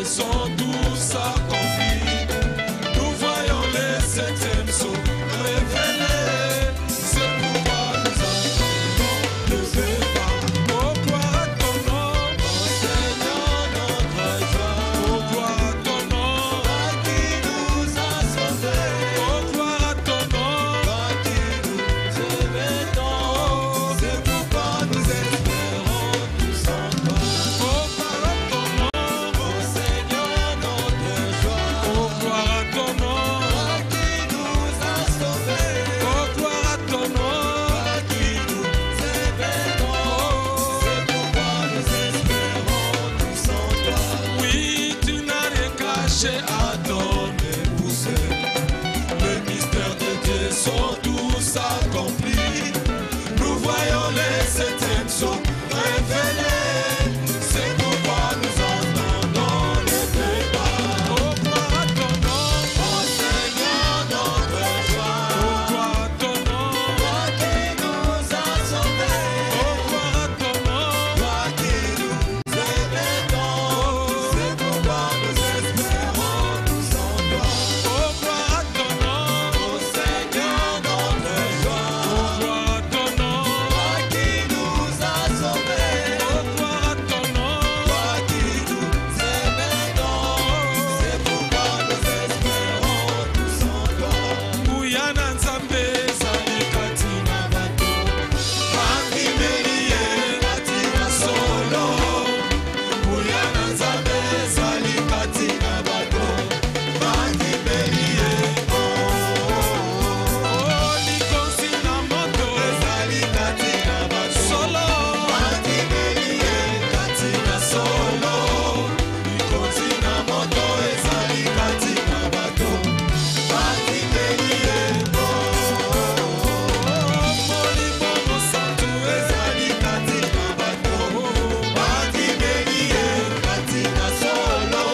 Dieu sont tous accomplis. Nous voyons les septièmes sceaux révélés. C'est pourquoi nous allons lever bas. Oh, gloire à ton nom, oh Seigneur notre joie. Oh, gloire à ton nom, toi qui nous as sauvés. Oh, gloire à ton nom, toi qui nous éveillons. C'est pourquoi nous espérons tous en toi. Oh, gloire à ton nom, oh Seigneur notre joie. Oh, gloire à ton nom, toi qui nous as sauvés. Oh, gloire à ton nom, toi qui nous éveillons. C'est pourquoi nous espérons tous en toi. Oui, tu n'as rien caché à ton épouse. Les mystères de Dieu sont tous accomplis. Nous voyons les septièmes sceaux révélés. C'est pourquoi nous entendons les débats. Oh, gloire à ton nom, oh Seigneur notre joie. Oh, gloire à ton nom, toi qui nous as sauvés. Oh, gloire à ton nom, toi qui nous éveillons. C'est pourquoi nous espérons tous en toi. Oh, gloire à ton nom, oh Seigneur notre joie. Oh, gloire à ton nom, toi qui nous as sauvés. Oh, gloire à ton nom, toi qui nous éveillons. C'est pourquoi nous espérons tous en toi. Uyana Nzambe ezali kati na bato. Bandimeli ye kati na solo. Uyana Nzambe ezali kati na bato. Bandimeli ye. Likonzi na moto ezali kati na bato. Solo. Bandimeli ye kati na solo. Likonzi na moto ezali kati na bato. Bandimeli ye. Molimo mosantu ezali kati na bato. Bandimeli ye kati na solo.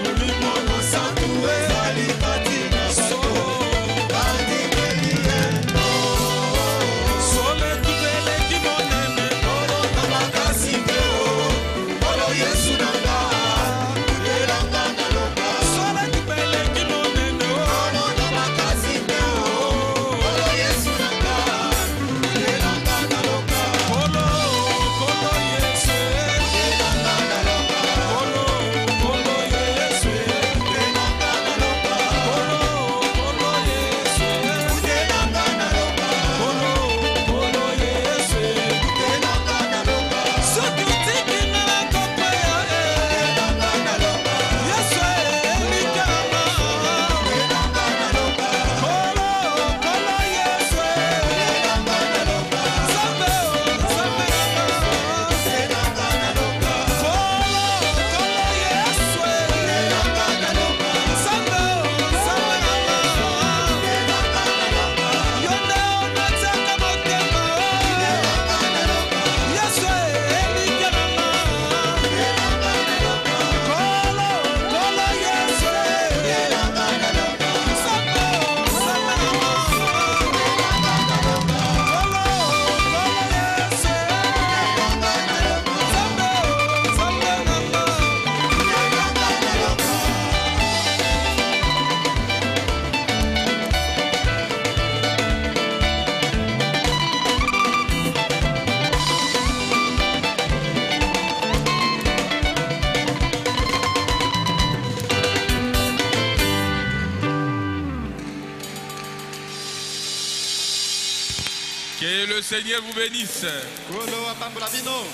Molimo mosantu ezali kati na bato. Bandimeli ye. Solo etubeleki monene. Olo na makasi te o. Olo Yesu na nga. Elanga na loba. Solo etubeleki monene. Olo na makasi te o. Olo Yesu na nga. Elanga na loba. Olo Yesu. Elanga na loba. Olo Yesu. Elanga na loba. Olo Yesu. Elanga na loba. Olo Yesu. Elanga na loba. Soki utiki na kopeya. Elanga na loba. Yesu elikama. Elanga na loba. Olo Yesu. Elanga na loba. Zambe Zambe elanga na loba. Olo Yesu. Elanga na loba. Zambe elanga na loba. Yonde onataka motema. Elanga na loba. Yesu elikama. Elanga na loba. Olo Yesu. Elanga na loba. Zambe elanga na loba. Olo Yesu. Elanga na loba. Zambe elanga na loba. Que le Seigneur vous bénisse. Kolo apambola bino.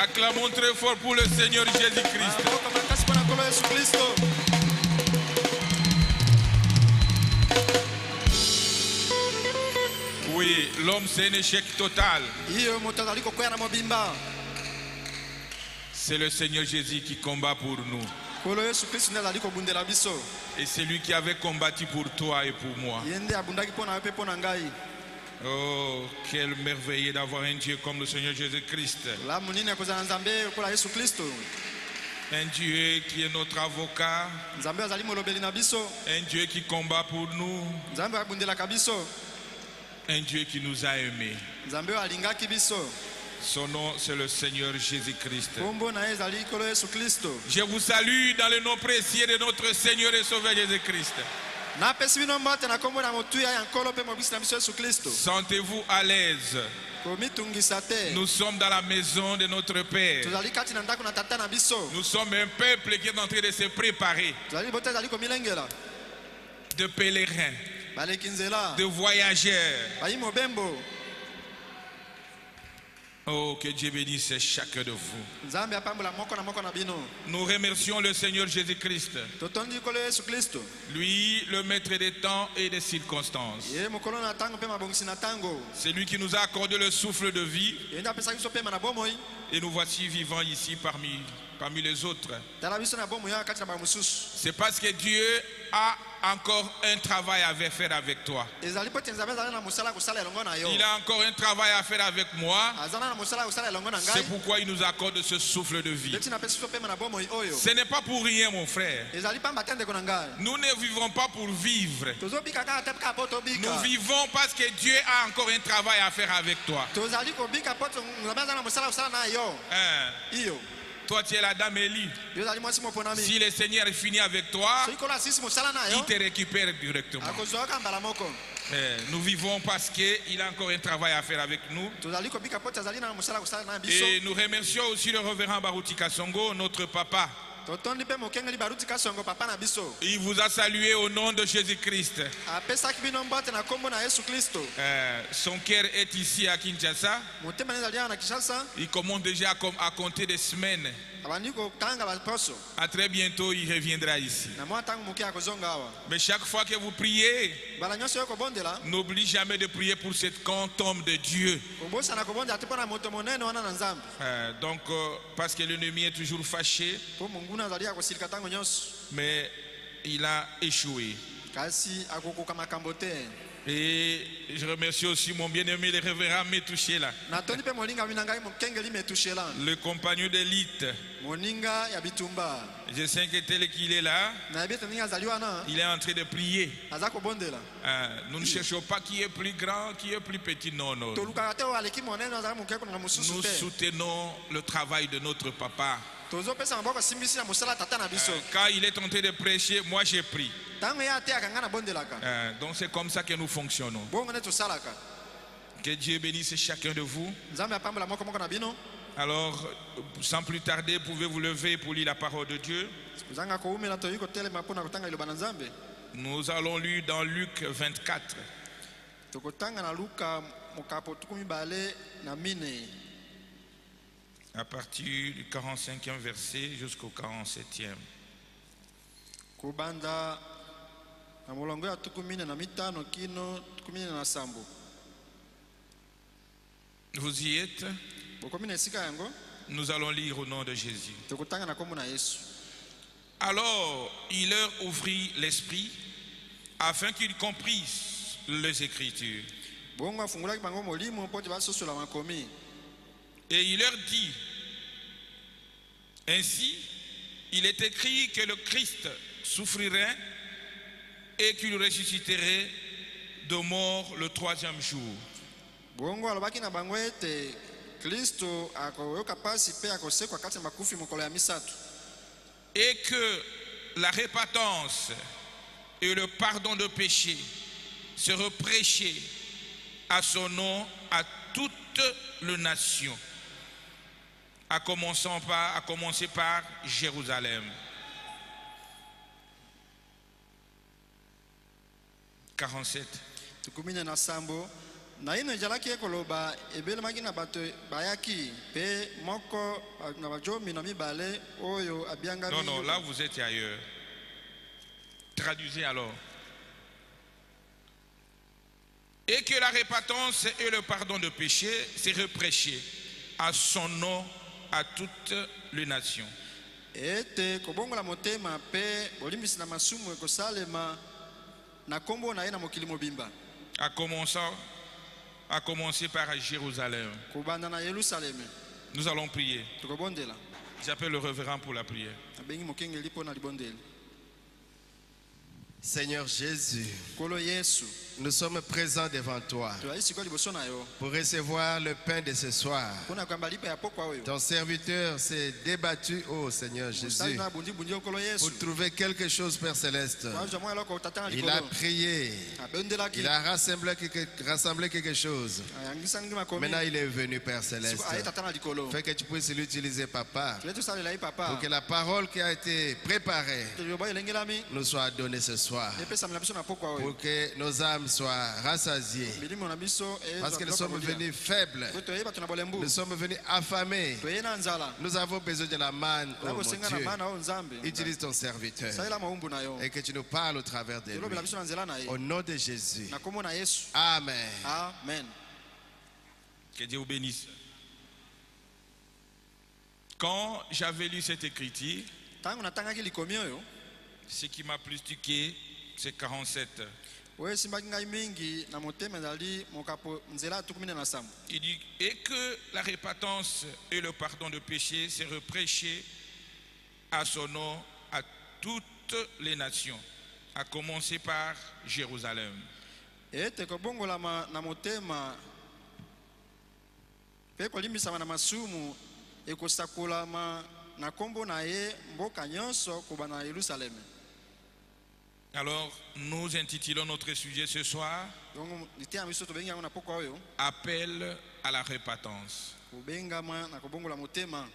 Acclamons très fort pour le Seigneur Jésus-Christ. Mboka makasi mpona Nkolo Yesu Kristo. Oui, l'homme c'est un échec total. Iyo moto azali kokwea na mobimba. C'est le Seigneur Jésus qui combat pour nous. Nkolo Yesu Kristo nde azali kobundela biso. Et c'est lui qui avait combattu pour toi et pour moi. Ye nde abundaki mpona yo mpe mpona ngai. Oh, quel merveilleux d'avoir un Dieu comme le Seigneur Jésus-Christ. La munene kozala nzambe lokola Yesu Kristo. Un Dieu qui est notre avocat. Nzambe azali molobeli na biso. Un Dieu qui combat pour nous. Nzambe abundelaka biso. Un Dieu qui nous a aimés. Nzambe alingaki biso. Son nom, c'est le Seigneur Jésus-Christ. kombo na ye ezali likolo ya yesu kristo. Je vous salue dans le nom précieux de notre Seigneur et Sauveur Jésus-Christ. napesi bino mbote na kombo na motuya ya nkolo mpe mobisi na biso yesu kristo. Sentez-vous à l'aise. komitungisa te. Nous sommes dans la maison de notre Père. tozali kati na ndako na tata na biso. Nous sommes un peuple qui est en train de se préparer, tozali libota ezali komilengela. de pèlerins, baleki nzela. de voyageurs. bayi mobembo. Oh, que Dieu bénisse chacun de vous. nzambe apambola moko na moko na bino. Nous remercions le Seigneur Jésus-Christ, totondi likolo ya yesu kristo. lui le maître des temps et des circonstances. ye mokolo na ntango mpe mabongisi na ntango. C'est lui qui nous a accordé le souffle de vie ye nde apesaki biso pema na bomoi. et nous voici vivants ici parmi les autres. tala biso na bomoi ya kati na bamosusu. C'est parce que Dieu a encore un travail à faire avec toi. ezali mpo te nzambe azali na mosala ya kosala elongo na yo. Il a encore un travail à faire avec moi. azala na mosala ya kosala elongo na C'est ngai. pourquoi il nous accorde ce souffle de vie. ndeti napesi biso pema na bomoi oyo. Ce n'est pas pour rien, mon frère. ezali pamba te ndeko na ngai. Nous ne vivons pas pour vivre. tozobika kaka te kaka po tobika. Nous vivons parce que Dieu a encore un travail à faire avec toi. tozali kobika po nzambe azali na mosala ya kosala na yo. Hein? iyo Toi, tu es la dame Élie. yo ezali mwasi moponami. Si le Seigneur finit avec toi, soki kolo asisi mosala na il yo. te récupère directement. akozwaka mbala moko. Nous vivons parce qu'il a encore un travail à faire avec nous. tozali kobika po te azali na mosala ya kosala na biso. Et nous remercions aussi le révérend Baruti Kasongo, notre papa. totondi mpe mokengeli baruti kasongo papa na biso. Il vous a salué au nom de Jésus-Christ. apesaki bino mbote na kombo na yesu kristo. Son cœur est ici à Kinshasa. motema ne ezali awa na kinshasa. Il commence déjà à compter des semaines. abandi kotanga baposo. À très bientôt, il reviendra ici. na mwa ntango moke akozonga awa. Mais chaque fois que vous priez, mbala nyonso yo kobondela. n'oublie jamais de prier pour cet grand homme de Dieu. kobosana kobondela te mpo na moto monene wana na nzambe. Donc, parce que l'ennemi est toujours fâché, mpo monguna azali ya kosilika ntango nyonso. mais il a échoué. kasi akokoka makambo te. Et je remercie aussi mon bien-aimé, le révérend Metouchela, natondi mpe moninga na ngai mokengeli metushela. le compagnon d'élite. moninga ya bitumba. Je sais que tel qu'il est là, nayebi ete ndenge azali wana. il est en train de prier. aza kobondela. Nous ne cherchons pas qui est plus grand, qui est plus petit. Non, non. tolukaka te oyo aleki monene azali moke konaka mosusu Nous te. soutenons le travail de notre papa. tozopesa maboko simbisi na mosala ya tata na biso. Quand il est en train de prêcher, moi j'ai pris. ntango ye ateyaka ngai nabondelaka. Donc c'est comme ça que nous fonctionnons. bongo nde tosalaka. Que Dieu bénisse chacun de vous. nzambe apambola moko moko na bino. Alors, sans plus tarder, pouvez-vous lever pour lire la parole de Dieu. kozanga koumela toyi kotelema mpona kotanga liloba na nzambe. Nous allons lire dans Luc 24. tokotanga na luka mokapo 24 à partir du 45e verset jusqu'au 47e. kobanda na molongo ya 45 kino 17. Vous y êtes? bokomi na esika yango. Nous allons lire au nom de Jésus. tokotanga na kombo na yesu. Alors il leur ouvrit l'esprit afin qu'ils comprissent les Écritures. bongo afungulaki bango molimo mpo te basosola makomi. Et il leur dit, ainsi, il est écrit que le Christ souffrirait et qu'il ressusciterait de mort le 3e jour. bongo alobaki na bango ete kristo akoyoka pasi mpe akosekwa kati ya makufi mokolo ya misato. Et que la repentance et le pardon de péché seraient prêchés à son nom à toute les nations, à commencer par Jérusalem. 47. tukumine na sambo na ino ezalaki ekoloba ebelemaki na bato bayaki mpe moko na bajomi na mibale oyo abiangami. Non, non, là vous êtes ailleurs. Traduisez alors. Et que la repentance et le pardon de péché seraient prêchés à son nom à toutes les nations. ete kobongola motema mpe bolimbisi na masumu ekosalema na kombo na ye na mokili mobimba. À commencer par Jérusalem. kobanda na yerusaleme. Nous allons prier. tokobondela. J'appelle le révérend pour la prière. abengi mokengeli mpo na libondeli. Seigneur Jésus, Kolo Yesu. nous sommes présents devant toi Toyali siko liboso na yo. pour recevoir le pain de ce soir. Kuna kwamba lipa ya pokwa oyo. Ton serviteur s'est débattu, ô Seigneur Musali Jésus, na bundi bundi okolo Yesu. pour trouver quelque chose, Père Céleste. Kwa jamaa loko tatanga Il likolo. a prié, Abendelaki. il a rassemblé quelque chose. Ayangisa ngi makomi. Maintenant, il est venu, Père Céleste. Siko ayeta tanga likolo. Fais que tu puisses l'utiliser, Papa, Tuletu sala lai papa. pour que la parole qui a été préparée Tuliyoba ilengelami. nous soit donnée ce soir. Epesa mna biso na pokwa oyo. Pour que nos âmes soient rassasiées. Milimo na biso Parce que nous sommes venus faibles. Toyeba tuna bolembu. Nous sommes venus affamés. Toyena nzala. Nous avons besoin de la manne, oh Na mon bosenga na Dieu. mana o nzambe. Utilise ton serviteur Salela maumbu na yo. et que tu nous parles au travers de lui. Tolobela biso na nzela na ye. Au nom de Jésus. Na kombo na Yesu. Amen. Amen. Que Dieu vous bénisse. Quand j'avais lu cette écriture, Tangu natangaki likomi oyo. ce qui m'a plus tuqué, c'est 47. Oyo simbaki ngai mingi na motema ezali mokapo nzela tukumine na sambo. Il dit, et que la repentance et le pardon de péché se reprêchent à son nom à toutes les nations, à commencer par Jérusalem. Ete kobongolama na motema pe kolimbisama na masumu ekosakolama na kombo na ye mboka nyonso koba na Yerusaleme. Alors, nous intitulons notre sujet ce soir, Donc litia miso tobengi yango na pokwa oyo Appel à la repentance. kobengama na kobongola motema.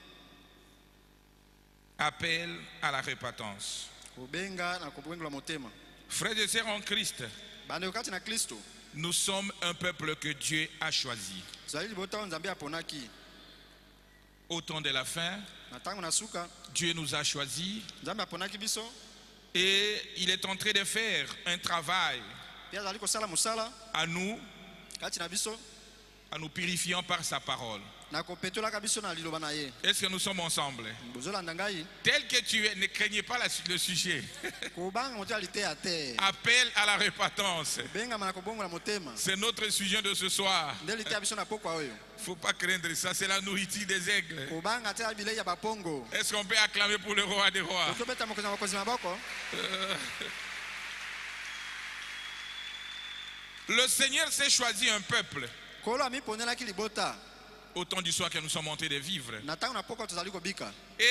Appel à la repentance. Kobenga na kobongola motema. Frères et sœurs en Christ, Bande kati na Kristo. nous sommes un peuple que Dieu a choisi. Zali libota nzambe aponaki. Au temps de la fin, Na tango na suka Dieu nous a choisis nzambe aponaki biso. et il est en train de faire un travail Pia zali kosala musala à nous, kati na biso en nous purifiant par sa parole. na kopetolaka biso na liloba na ye. Est-ce que nous sommes ensemble? Bozolanda ngai Tel que tu es, ne craignez pas le sujet. kobanga moto aliteya te. Appel à la repentance. Bengama na kobongola motema. C'est notre sujet de ce soir. Nde liteya biso na pokwa oyo. Il ne faut pas craindre ça, c'est la nourriture des aigles. Kobanga te bilei ya bapongo. Est-ce qu'on peut acclamer pour le roi des rois? Tobeta mokonzi na bakonzi maboko. Le Seigneur s'est choisi un peuple Kolo ami ponelaki libota. au temps du soir que nous sommes en train de vivre. Na tango na pokwa tozali kobika. Et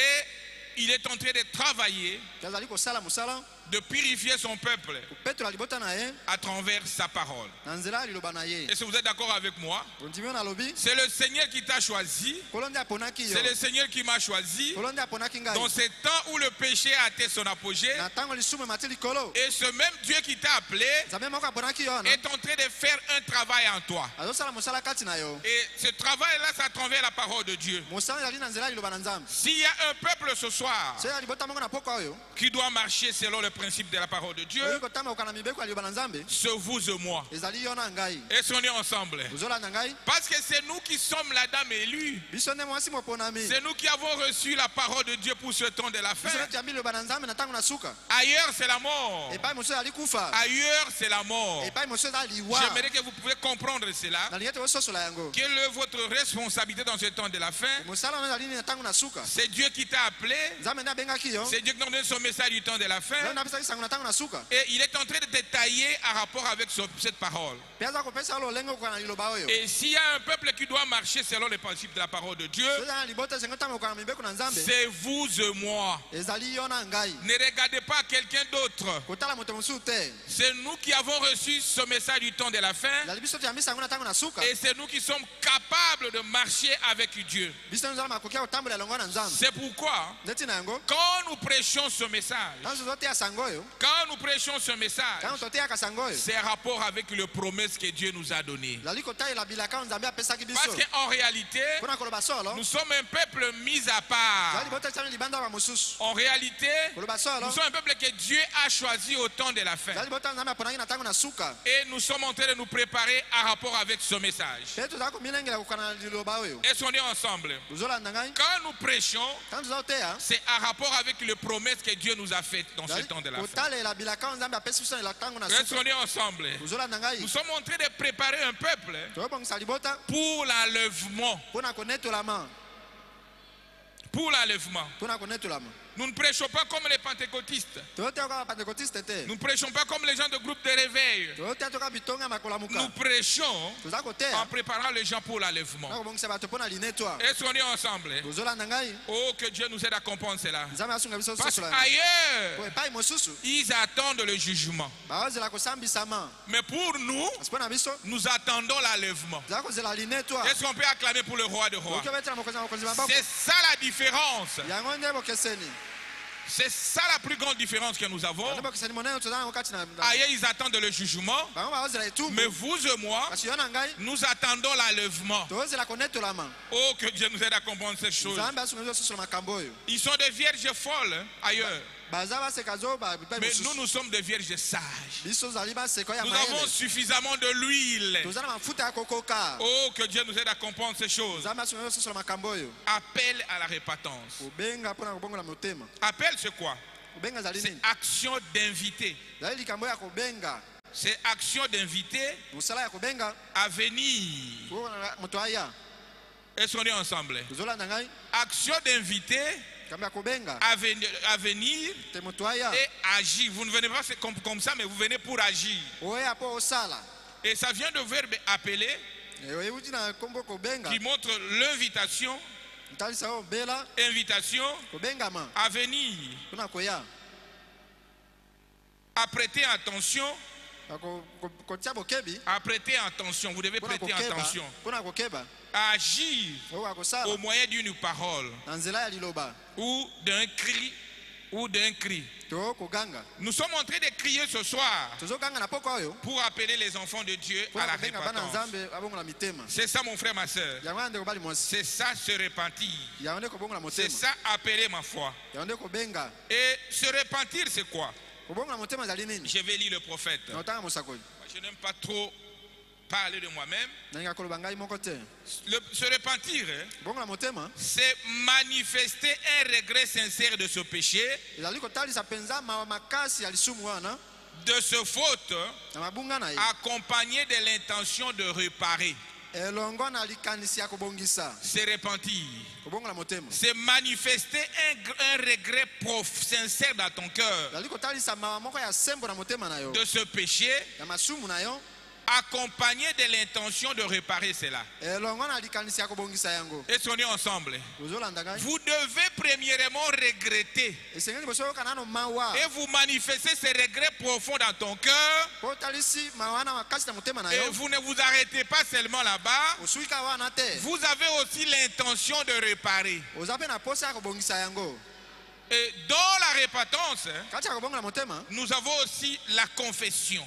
il est en train de travailler, Tozali kosala musala de purifier son peuple kopetola libota na ye à travers sa parole. na nzela ya liloba na ye. Est-ce que vous êtes d'accord avec moi? Ondimi na lobi. C'est le Seigneur qui t'a choisi. Kolo nde aponaki yo. C'est le Seigneur qui m'a choisi. Kolo nde aponaki ngai. Dans ce temps où le péché a atteint son apogée, Na tango lisumu mati likolo. et ce même Dieu qui t'a appelé Nzambe moko aponaki yo na. est en train de faire un travail en toi. Azosala musala kati na yo. Et ce travail-là, c'est à travers la parole de Dieu. Musala ezali na nzela ya liloba na nzambe. S'il y a un peuple ce soir So ya libota moko na pokwa oyo. qui doit marcher selon le principe de la parole de Dieu, Oyo kotama okana mibeko ya liloba na nzambe. c'est vous et moi. Ezali yo na ngai. Est-ce qu'on est ensemble? Ozolanda ngai. Parce que c'est nous qui sommes la dame élue. Biso nde mwasi moponami. C'est nous qui avons reçu la parole de Dieu pour ce temps de la fin. Biso nde tuyambi liloba na nzambe na tango na suka. Ailleurs, c'est la mort. Epai mosusu ezali kufa. Ailleurs, c'est la mort. Epai mosusu ezali liwa. J'aimerais que vous pouvez comprendre cela. Na lingete ososola yango. Quelle est votre responsabilité dans ce temps de la fin? Musala wana ezali na tango na suka. C'est Dieu qui t'a appelé. Nzambe nde abengaki yo. C'est Dieu qui nous donne son message du temps de la fin. Nzambe apesaki sango na tango na suka. Et il est en train de détailler en rapport avec cette parole. Pe aza kopesa lolenge okana liloba oyo. Et s'il y a un peuple qui doit marcher selon les principes de la parole de Dieu, So ezali na libota esengo tama okana mibeko na nzambe. c'est vous et moi. Ezali yo na ngai. Ne regardez pas quelqu'un d'autre. Kotala moto mosusu te. C'est nous qui avons reçu ce message du temps de la fin. Ezali biso tuyambi sango na tango na suka. Et c'est nous qui sommes capables de marcher avec Dieu. Biso nzala makoki ya kotambola elongo na nzambe. C'est pourquoi, Ndeti na yango. quand nous prêchons ce message, Tango tozoteya sango oyo. quand nous prêchons ce message, Tango toteyaka sango oyo. c'est rapport avec les promesses que Dieu nous a données. Ezali kotalela bilaka oyo nzambe apesaki biso. Parce qu'en réalité, Mpona koloba solo. nous sommes un peuple mis à Ezali part. libota etyami libanda ba mosusu. En réalité, Koloba solo. nous sommes un peuple que Dieu a choisi au temps de la fin. Ezali libota nzambe aponaki na tango na suka. Et nous sommes en train de nous préparer en rapport avec ce message. Pe tozala komilengela kokana na liloba oyo. Est-ce qu'on est ensemble? Ozolanda ngai. Quand nous prêchons, Tango tozoteya. c'est en rapport avec les promesses que Dieu nous a faites dans ce Ezali temps de la fin. kotalela bilaka oyo nzambe apesi biso na tango na Est-ce suka. qu'on est ensemble? Ozolanda ngai. Nous sommes en train de préparer un peuple Tobongisa libota pour l'enlèvement. mpona konetolama. Pour l'enlèvement. Mpona konetolama. Nous ne prêchons pas comme les pentecôtistes. toyoteya kaka bapentekotiste te Nous ne prêchons pas comme les gens de groupe de réveil. toyoteya toka bitonga Nous makolamuka prêchons toza en koteya préparant les gens pour l'enlèvement. na kobongisa bato mpo na linetwa Est-ce qu'on est ensemble? tozolanda ngai Oh, que Dieu nous aide à comprendre cela. nzambe asunga biso Parce sosola po qu'ailleurs, epai mosusu ils attendent le jugement. baozela kosambisama Mais pour nous, kasi mpo na biso nous attendons l'enlèvement. toza kozela linetwa Est-ce qu'on peut acclamer pour le roi de rois? oki obetela mokonzi ya mokonzi maboko C'est ça la différence. yango nde bokeseni C'est ça la plus grande différence que nous avons. nde bokeseni monene toza nango kati na Ailleurs, ils attendent le jugement. bango baozela Mais etumbu vous et moi, kasi yo na ngai nous attendons l'enlèvement. tozela konetolama Oh, que Dieu nous aide à comprendre ces choses. nzambe asunga biso sosola makambo oyo Ils sont des vierges folles hein, ailleurs. baza baseka zo bipai Mais nous, mosusu nous sommes des vierges sages. biso tozali baseka ya Nous avons mayele suffisamment de l'huile. toza na mafuta ya kokoka Oh, que Dieu nous aide à comprendre ces choses. nzambe asunga biso sosola makambo oyo Appel à la repentance. kobenga mpona kobongola motema Appel, c'est quoi? kobenga ezali C'est nini action d'inviter. ezali likambo ya kobenga C'est action d'inviter mosala ya kobenga à venir. kokona moto aya Est-ce qu'on est ensemble? tozolanda ngai Action d'inviter likambo ya kobenga à venir te moto aya et agir. Vous ne venez pas comme ça, mais vous venez pour agir. oya mpo osala Et ça vient de verbe appeler euti na nkombo kobenga qui montre l'invitation, ntalisa oyo bela invitation kobengama à venir, mpona koya à prêter attention, kotia bokebi à prêter attention. Vous devez mpona prêter kokeba attention. mpona kokeba À agir okoka au kosala moyen d'une parole na nzela ya liloba ou d'un cri ou d'un cri. to koganga Nous sommes en train de crier ce soir tozoganga na pokwa oyo pour appeler les enfants de Dieu à la mpona kobenga bana repentance. nzambe abongola mitema C'est ça, mon frère, ma soeur. yango wana nde kobali mwasi C'est ça, se repentir. yango nde kobongola C'est motema ça, appeler ma foi. yango nde kobenga Et se repentir, c'est quoi? kobongola motema ezali nini Je vais lire le prophète. na otanga mosakoli Moi, je n'aime pas trop parler de moi-même. nalinga koloba ngai moko te Se repentir, hein, kobongola motema c'est manifester un regret sincère de ce péché, ezali kotalisa mpenza mawa makasi ya lisumu wana de ce faute, na mabunga na ye accompagné de l'intention de réparer. elongo na likanisi ya kobongisa Se repentir, kobongola motema c'est manifester un regret sincère dans ton cœur ezali kotalisa mawa moko ya sembo na motema na yo de ce péché, ya masumu na yo accompagné de l'intention de réparer cela. elongo na likanisi ya kobongisa yango Est-ce qu'on est ensemble? ozolanda ngai Vous devez premièrement regretter esengeli liboso oyoka nano mawa et vous manifestez ce regret profond dans ton cœur. po otalisi mawa wana makasi na motema na Et yo vous ne vous arrêtez pas seulement là-bas. osuika wana te Vous avez aussi l'intention de réparer. oza mpe na posa ya kobongisa yango Et dans la repentance, kati ya kobongola motema nous avons aussi la confession.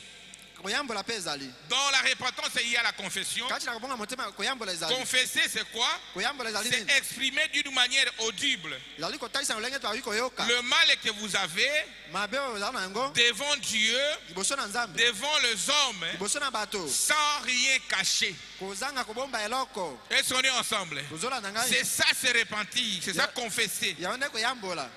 koyambola mpe ezali Dans la repentance, il y a la confession. kati na kobongola motema koyambola ezali Confesser, c'est quoi? koyambola ezali C'est nini exprimer d'une manière audible ezali kotalisa lolenge toyaki koyoka le mal que vous avez mabe oyo ezali na yango devant Dieu, liboso na nzambe devant les hommes, liboso na bato sans rien cacher. kozanga kobomba eloko Est-ce qu'on est ensemble? kozolanda C'est ngai ça, se repentir. C'est ça, confesser. yango nde koyambola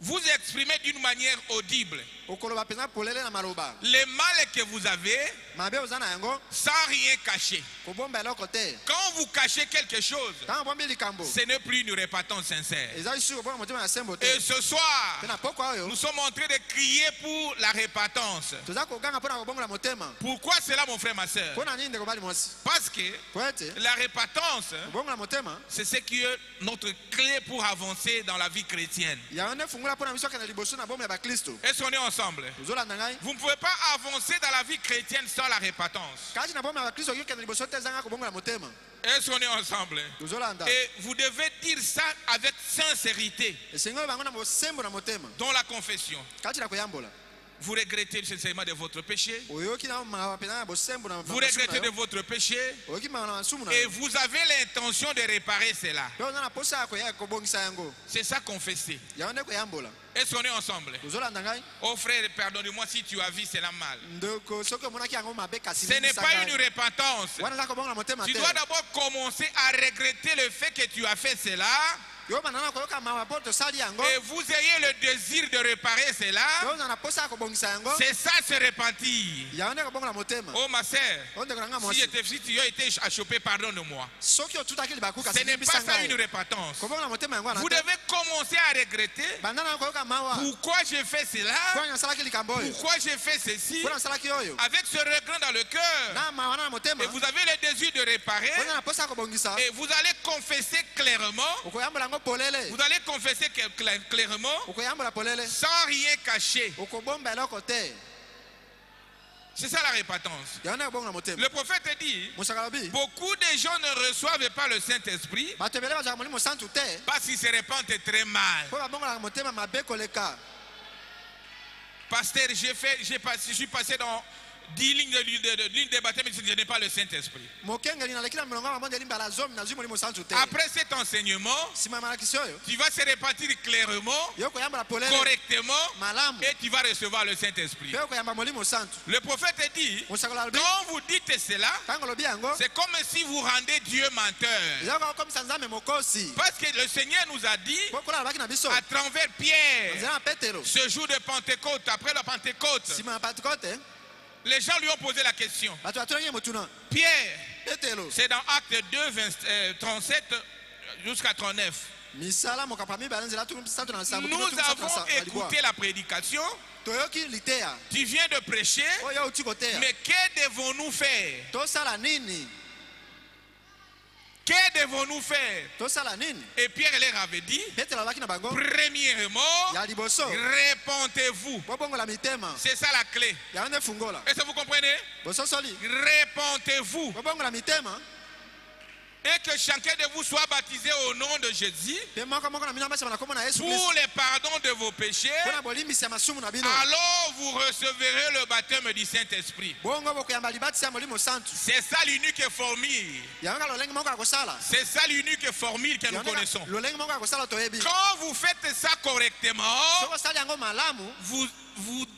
Vous exprimez d'une manière audible okoloba mpenza polele na maloba le mal que vous avez mabe oza na yango sans rien cacher. kobomba eloko te Quand vous cachez quelque chose, ntango obombi likambo ce n'est plus une repentance sincère. eza lisusu kobonga motema ya sembo te Et ce soir, mpe na pokwa oyo nous sommes en train de crier pour la repentance. toza koganga mpo na kobongola motema Pourquoi cela, mon frère, ma soeur? mpo na nini ndeko bali mwasi Parce que po ete la repentance, kobongola motema c'est ce qui est notre clé pour avancer dans la vie chrétienne. yango nde fungula mpo na biso akende liboso na bomo ya baklisto Est-ce qu'on est ensemble? ozolanda ngai Vous ne pouvez pas avancer dans la vie chrétienne sans la repentance. kati na bomo ya baklisto oki okende liboso te ezanga kobongola motema Est-ce qu'on est ensemble? tozolanda Et vous devez dire ça avec sincérité esengi oyo bango na bosembo na motema dans la confession. kati na koyambola Vous regrettez sincèrement de votre péché. oyoki na mawa mpenza na bosembo na Vous regrettez de votre péché. oyoki mawa na masumu na Et yo vous avez l'intention de réparer cela. mpe oza na posa ya koya kobongisa yango C'est ça confesser. yango nde koyambola Est-ce qu'on est ensemble? tozolanda ngai Oh frère, pardonne-moi si tu as vu cela mal. ndeko soki omonaki yango mabe kasi Ce n'est pas une repentance. wana eza kobongola motema Tu te dois d'abord commencer à regretter le fait que tu as fait cela. yo banana koyoka mawa po tosali yango et vous ayez le désir de réparer cela, yo na posa kobongisa yango c'est ça se repentir. yango nde kobongola motema Oh ma sœur, ondeko nanga si tu as été chopé, pardonne-moi. soki otutaki libakuka Ce n'est pas ça une repentance. kobongola motema yango Vous devez commencer à regretter banana koyoka mawa pourquoi j'ai fait cela, kwa nasalaki likambo oyo pourquoi j'ai fait ceci, kwa nasalaki oyo avec ce regret dans le cœur. na mawa na motema Et vous avez le désir de réparer kwa na posa kobongisa et vous allez confesser clairement. okoyambola yango polele Vous allez confesser clairement okoyambola polele sans rien cacher. okobomba eloko te C'est ça la repentance. yango nde kobongola motema Le prophète dit, mosaka lobi beaucoup de gens ne reçoivent pas le Saint-Esprit bato ebele bazalaka molimo santu te parce qu'ils se repentent très mal. mpo babongolaka motema mabe koleka Pasteur, je suis passé dans 10 lignes de baptême, mais je n'ai pas le Saint-Esprit. mokengeli naleki na milongo ya mabonde elimba la zomi nazwi molimo santu te Après cet enseignement, nsima ya malakisi oyo tu vas se repentir clairement, yo koyambola polele correctement, malamu et tu vas recevoir le Saint-Esprit. mpe okoyamba molimo santu Le prophète dit, mosakolo alobi quand vous dites cela, ntango olobi yango c'est comme si vous rendez Dieu menteur. eza kokomisa nzambe mokosi Parce que le Seigneur nous a dit, mpo kola alobaki na biso à travers Pierre, nzela na petelo ce jour de Pentecôte, après la Pentecôte, nsima ya pentekote les gens lui ont posé la question. bato batonaki ye motuna Pierre, petelo c'est dans Acte 2, 37 jusqu'à 39. misala mokambo ya mibale nzela santu na nsambo Nous avons écouté la prédication, toyoki liteya tu viens de prêcher, oyo outi koteya mais que devons-nous faire? tosala nini Que devons-nous faire? tosala nini Et Pierre leur avait dit, petelo alobaki na bango premièrement, ya liboso repentez-vous. bobongola mitema C'est ça la clé. yango nde fungola Est-ce que vous comprenez? bososoli Repentez-vous. bobongola mitema Et que chacun de vous soit baptisé au nom de Jésus mpe moko na bino abasama na kombo na yesu pour kristo le pardon de vos péchés. mpo na bolimbisi ya masumu na bino Alors vous recevrez le baptême du Saint-Esprit. bongo bokoyamba libatisi ya molimo santu C'est ça l'unique formule. yango kaka lolenge moko ya kosala C'est ça l'unique formule que nous Yango kaka connaissons. lolenge moko ya kosala toyebi Quand vous faites ça correctement, soki osali yango malamu vous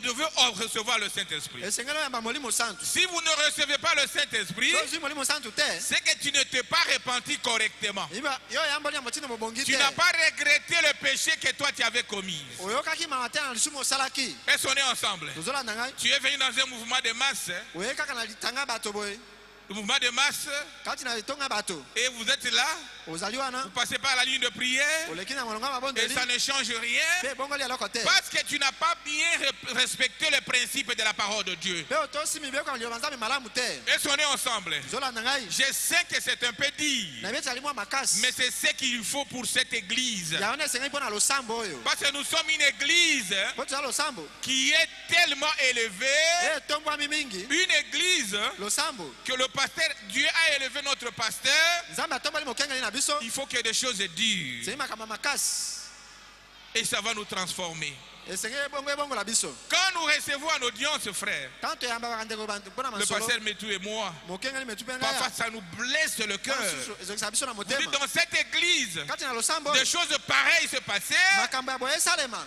devez recevoir le Saint-Esprit. esengeli oyamba molimo santu Si vous ne recevez pas le Saint-Esprit, so ozwi molimo santu te c'est que tu ne t'es pas repenti correctement. yo oyamboli ya motindo mobongi Tu te n'as pas regretté le péché que toi tu avais commis. oyokaki mawa te na lisumu osalaki Est-ce qu'on est ensemble? tozolanda ngai Tu es venu dans un mouvement de masse, oye kaka na litanga bato boye le mouvement de masse, kati na litonga bato et vous êtes là, ozali wana vous passez par la ligne de prière, oleki na molongo ya et mabondeli ça ne change rien, mpe ebongoli eloko te parce que tu n'as pas bien respecté le principe de la parole de Dieu. mpe otosi mibeko ya liloba nzambe malamu te Est-ce qu'on est ensemble? tozolanda ngai Je sais que c'est un peu dit, na yebi ezali mwa makasi mais c'est ce qu'il faut pour cette église. yango nde esengeli mpo na losambo oyo Parce que nous sommes une église mpo toza losambo qui est tellement élevée, etombwami mingi une église losambo que le pasteur, Dieu a élevé notre pasteur, nzambe atomboli mokengeli na biso il faut que des choses durent. ezali makambo ya makasi Et ça va nous transformer. esengeli bongo ebongola biso Quand nous recevons en audience, frère, tant toyambaka ndeko bantu mpo na le masolo pasteur Metou et moi, mokengeli metu mpe parfois ngai ça nous blesse le cœur. ezokisa biso na Vous dites, motema dans cette église, kati na losambo des choses pareilles se passaient makambo ya boye esalema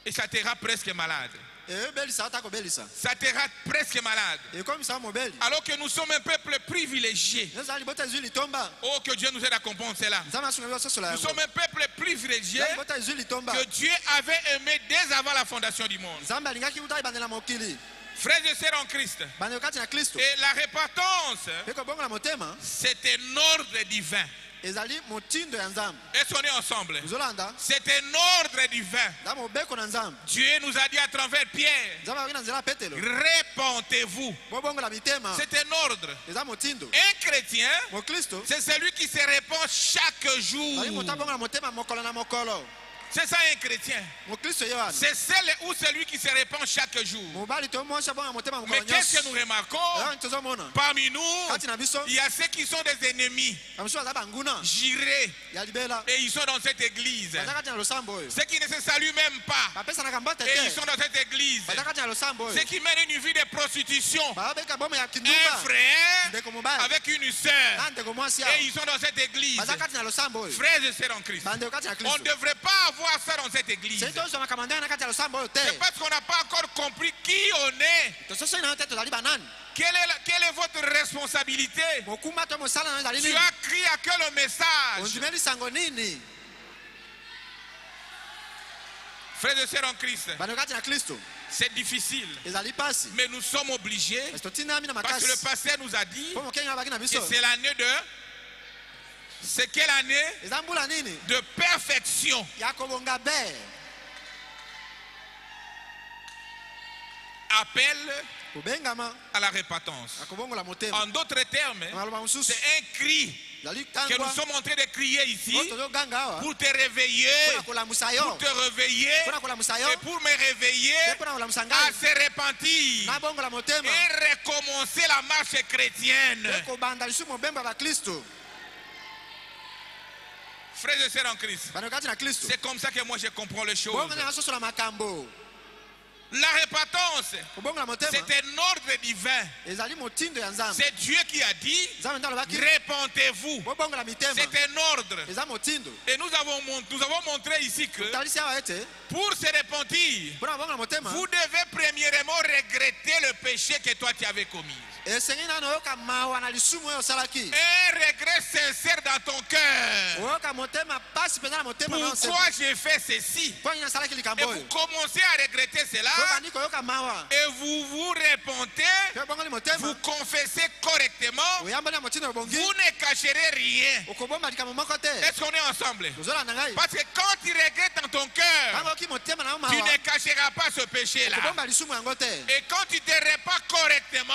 et ça te rend presque malade. ebelisaka ata kobelisa Ça te rend presque malade. ekomisaka mobeli Alors que nous sommes un peuple privilégié. ezala libota ezwi litomba Oh, que Dieu nous aide à comprendre cela. nzambe asunga biso sosola Nous yango sommes un peuple privilégié ezala libota ezwi litomba que Dieu avait aimé dès avant la fondation du monde. nzambe alingaki kuta ebandela mokili Frères et sœurs en Christ, bandeko kati na kristo et la repentance, mpe kobongola motema c'est un ordre divin. ezali motindo ya nzambe Est-ce qu'on est ensemble? ozolanda C'est un ordre divin. eza mobeko na nzambe Dieu nous a dit à travers Pierre, nzambe akoki na nzela ya petelo repentez-vous. bobongola mitema C'est un ordre. eza motindo Un chrétien, mokristo c'est celui qui se répand chaque ali jour. moto abongola motema mokolo na mokolo C'est ça un chrétien. mokristo ye wana C'est celle ou celui qui se répand chaque jour. mobali to mwasi abongola motema Mais mokolo qu'est-ce que nyonso nous remarquons? eloko tozomona Parmi nous, kati na biso il y a ceux qui sont des ennemis, bamisu baza banguna jurés, ya libela et ils sont dans cette église. baza kati na losambo oyo Ceux qui ne se saluent même pas, bapesanaka mbote et ils te sont dans cette église. baza kati na losambo oyo Ceux qui mènent une vie de prostitution, babeka bomo ya un kindumba frère ndeko mobali avec une sœur, na ndeko mwasi et awa ils sont dans cette église. baza kati na losambo oyo Frères et sœurs en Christ, bandeko kati na on kristo ne devrait pas voir ça dans cette église. C'est C'est parce qu'on n'a pas encore compris qui on est. Quelle est votre responsabilité? Tu as crié à quel message? Frères et sœurs en Christ, c'est difficile. Mais nous sommes obligés, parce que le pasteur nous a dit que c'est l'année de... C'est quelle année? De perfection. Appel à la repentance. En d'autres termes, c'est un cri que nous sommes en train de crier ici pour te réveiller, pour te réveiller et pour me réveiller à se repentir et recommencer la marche chrétienne. Frères et sœurs en Christ, c'est comme ça que moi je comprends les choses. La repentance, c'est un ordre divin. C'est Dieu qui a dit, répentez-vous. C'est un ordre. Et nous avons montré ici que pour se repentir, vous devez premièrement regretter le péché que toi tu avais commis. Un regret sincère dans ton cœur. Pourquoi j'ai fait ceci? Et vous commencez à regretter cela. Et vous vous repentez. Vous confessez correctement. Vous ne cacherez rien. Est-ce qu'on est ensemble? Parce que quand tu regrettes dans ton cœur, tu ne cacheras pas ce péché-là. Et quand tu te repens correctement,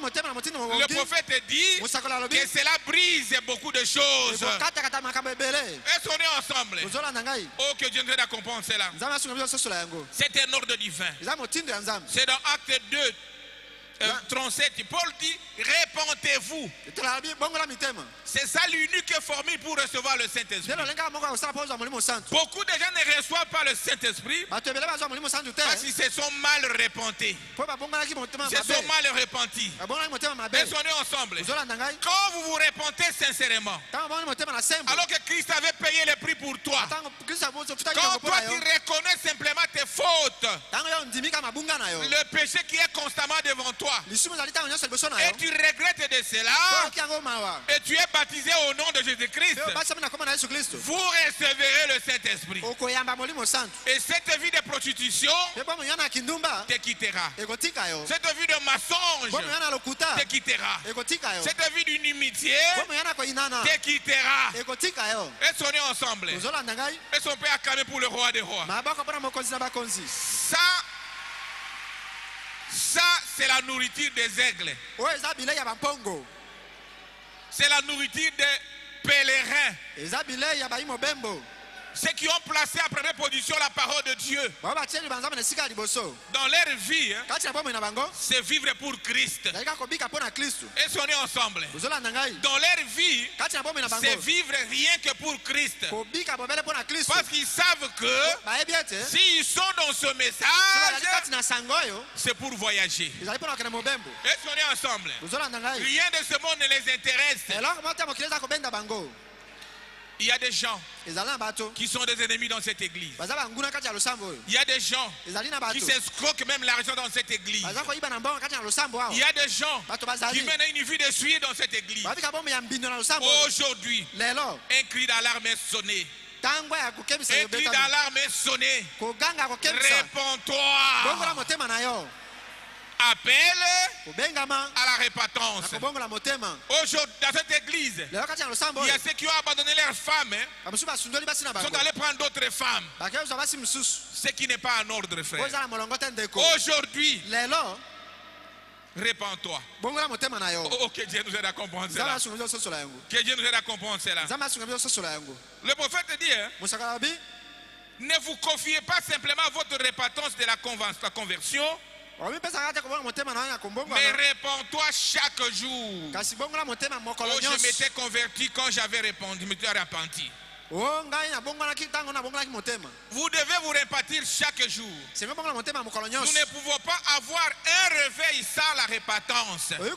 le prophète dit que cela brise beaucoup de choses. Est-ce qu'on est ensemble? Oh, que Dieu nous aide à comprendre cela. C'est un ordre divin. C'est dans Acte 2, 37, Paul dit, répentez-vous. C'est ça l'unique formule pour recevoir le Saint-Esprit. Beaucoup de gens ne reçoivent pas le Saint-Esprit parce qu'ils se sont mal repentis. Ils se sont mal repentis. Est-ce qu'on est ensemble? Quand vous vous repentez sincèrement, alors que Christ avait payé le prix pour toi, quand toi tu reconnais simplement tes fautes, le péché qui est constamment devant toi, et tu regrettes de cela, et tu es baptisé au nom de Jésus-Christ, vous recevrez le Saint-Esprit. Et cette vie de prostitution te quittera. Cette vie de mensonge te quittera. Cette vie d'inimitié te quittera. Est-ce qu'on est ensemble? Est-ce qu'on peut acclamer pour le roi des rois? Ça, c'est la nourriture des aigles. C'est la nourriture des pèlerins. Ceux qui ont placé à première position la parole de Dieu dans leur vie, c'est vivre pour Christ. Est-ce qu'on est ensemble? Dans leur vie, c'est vivre rien que pour Christ. Parce qu'ils savent que s'ils sont dans ce message, c'est pour voyager. Est-ce qu'on est ensemble? Rien de ce monde ne les intéresse. Il y a des gens qui sont des ennemis dans cette église. Il y a des gens qui s'escroquent même l'argent dans cette église. Il y a des gens qui mènent une vie de suie dans cette église. Aujourd'hui, un cri d'alarme est sonné. Un cri d'alarme est sonné. Réponds-toi. Appel à la repentance. Aujourd'hui, dans cette église, il y a ceux qui ont abandonné leurs femmes, sont allés prendre d'autres femmes. Ce qui n'est pas en ordre, frère. Aujourd'hui, répands-toi. Oh, que Dieu nous aide à comprendre cela. Que Dieu nous aide à comprendre cela. Le prophète dit, ne vous confiez pas simplement à votre repentance de la conversion, mais réponds-toi chaque jour. Oh, je m'étais converti quand j'avais répondu, je m'étais repenti. Vous devez vous repentir chaque jour. Nous ne pouvons pas avoir un réveil sans la repentance. Est-ce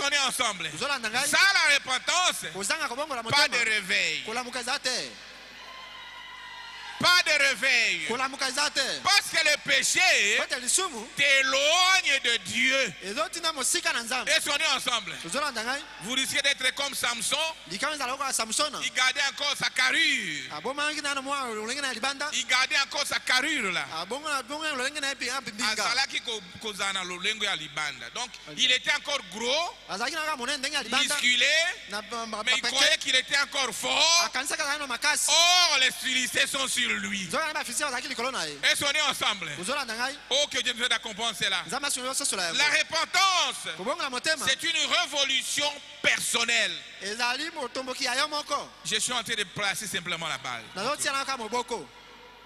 qu'on est ensemble? Sans la repentance, pas de réveil. pas de réveil. kolamuka eza te Parce que le péché po ete lisumu t'éloigne de Dieu. ezotinda mosika na nzambe. Est-ce qu'on est ensemble? tozolanda ngai Vous risquez d'être comme Samson. likama ezala lokola samsona Il gardait encore sa carrure. abomaki nano mwa lolenge na libanda Il gardait encore sa carrure là. abonga lolenge na ye pimbinga Azalaki kozala na lolengo ya libanda. Donc il était encore gros, azalaki na kaka monene ndenge ya libanda musculé, na mais il croyait qu'il était encore fort. akanisaka azalaki na makasi Or les Philistins sont sur lui. nzoka na bafilister bazalaki likolo na ye. Est-ce qu'on est ensemble? kozolanda ngai Oh, que Dieu nous aide à comprendre cela. nzambe asungeli ososola yango La repentance, kobongola motema c'est une révolution personnelle. ezali motomboki ya yo moko Je suis en train de placer simplement la balle. nazotia na kaka moboko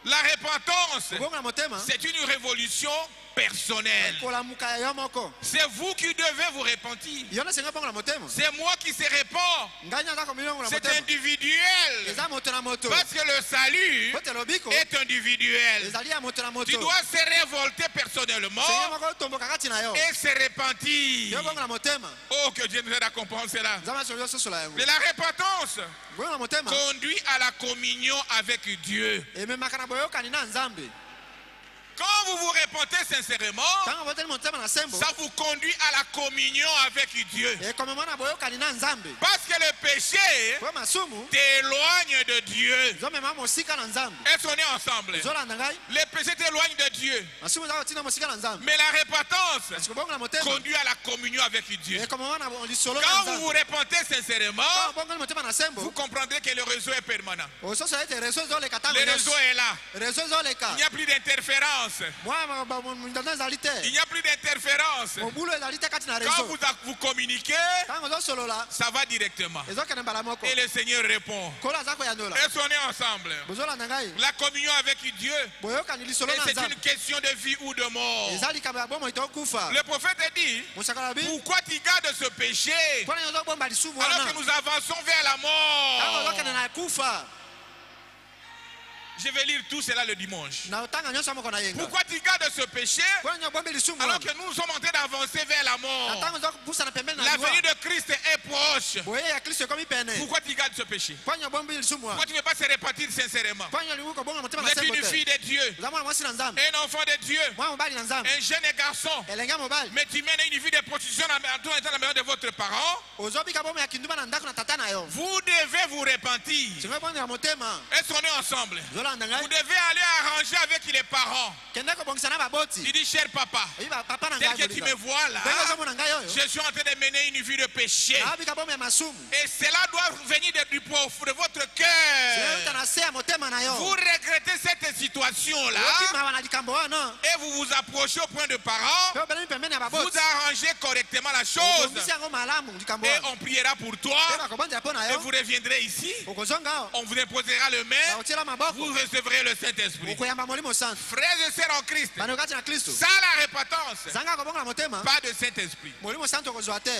La repentance, kobongola motema c'est une révolution personnelle. kolamuka ya yo moko C'est vous qui devez vous repentir. yo nasenga bongola motema C'est moi qui se répands. ngai naza komilongola C'est motema individuel. eza moto na moto Parce que le salut po te lobiko est individuel. ezali ya moto na moto Tu dois se révolter personnellement senga moko otomboka kati na yo et se repentir. yo bongola motema Oh, que Dieu nous aide à comprendre cela. nzambe asungeli ososola yango Mais la repentance bongola motema conduit à la communion avec Dieu. ememaka na boyokani na nzambe Quand vous vous repentez sincèrement, ntango boteli motema na sembo ça vous conduit à la communion avec Dieu. ekomema na boyokani na nzambe Parce que le péché po masumu t'éloigne de Dieu. ezomema mosika na nzambe Est-ce qu'on est ensemble? ezolanda ngai Le péché t'éloigne de Dieu. masumu eza kotina mosika na nzambe Mais la repentance kasi kobongola motema conduit à la communion avec Dieu. ekomema na lisolo na Quand vous nzambe vous repentez sincèrement, ntango obongoli motema na sembo vous comprendrez que le réseau est permanent. ososola ete reso ezoleka ntango Le réseau nyonso est là. reso ezoleka Il n'y a plus d'interférence. mindano ezali te Il n'y a plus d'interférence. mobulu ezali te kati na Quand reso vous communiquez, ntango ozosolola ça va directement. ezokende mbala moko Et le Seigneur répond. kolo aza koyandola Est-ce qu'on est ensemble? bozolanda ngai La communion avec Dieu, boyokani lisolo et na c'est nzambe une question de vie ou de mort. eza likambo ya bomoi tokufa Le prophète dit, mosakala bi pourquoi tu gardes ce péché mpona yo ozobomba lisumu alors wana que nous avançons vers la ntango mort? ozokende na kufa Je vais lire tout cela le dimanche. na otanga nyonso moko na yenga Pourquoi tu gardes ce péché mpona yo obombi lisumu alors wana que nous sommes en train d'avancer vers la na mort? ntango ozopusana pembeni na La liwa venue de Christ est proche. boye ya kristo ekomi pene Pourquoi tu gardes ce péché? mpona yo obombi lisumu Pourquoi wana tu ne veux pas se repentir sincèrement? mpona yo olingi kobonga motema Vous na êtes sembo une te fille de Dieu, oza mwana mwasi na nzambe un enfant de Dieu, mwana mobali na nzambe un jeune garçon, elenge mobali mais tu mènes une vie de prostitution en tout étant la maison de votre parent. ozobika bomo ya kindumba na ndako na tata na yo Vous devez vous repentir. singo ebondela motema Est-ce qu'on est ensemble? ozolanda Vous ngai devez aller arranger avec les parents. kende kobongisa na baboti Il dit, cher papa, oyi papa na tel ngai que tu me vois là, ndenge ozomona ngai oyo je suis en train de mener une vie de péché. naabika bomo ya masumu Et cela doit venir du profond de votre cœur. euta na se ya motema na Vous yo regrettez cette situation-là okimawa na likambo wana et vous vous approchez au point de parents. mpe obelemi pembeni ya Vous baboti arrangez correctement la chose obongisi yango malamu likambo et wana on priera pour toi mpe bakobondela mpo na et yo vous reviendrez ici. okozonga awa On vous imposera le main. bakotiela maboko Vous recevrez le Saint-Esprit. okoyamba molimo santo Frères et sœurs en Christ, bano kati na kristo sans la repentance, zanga kobongola motema pas de Saint-Esprit. molimo santo okozwa te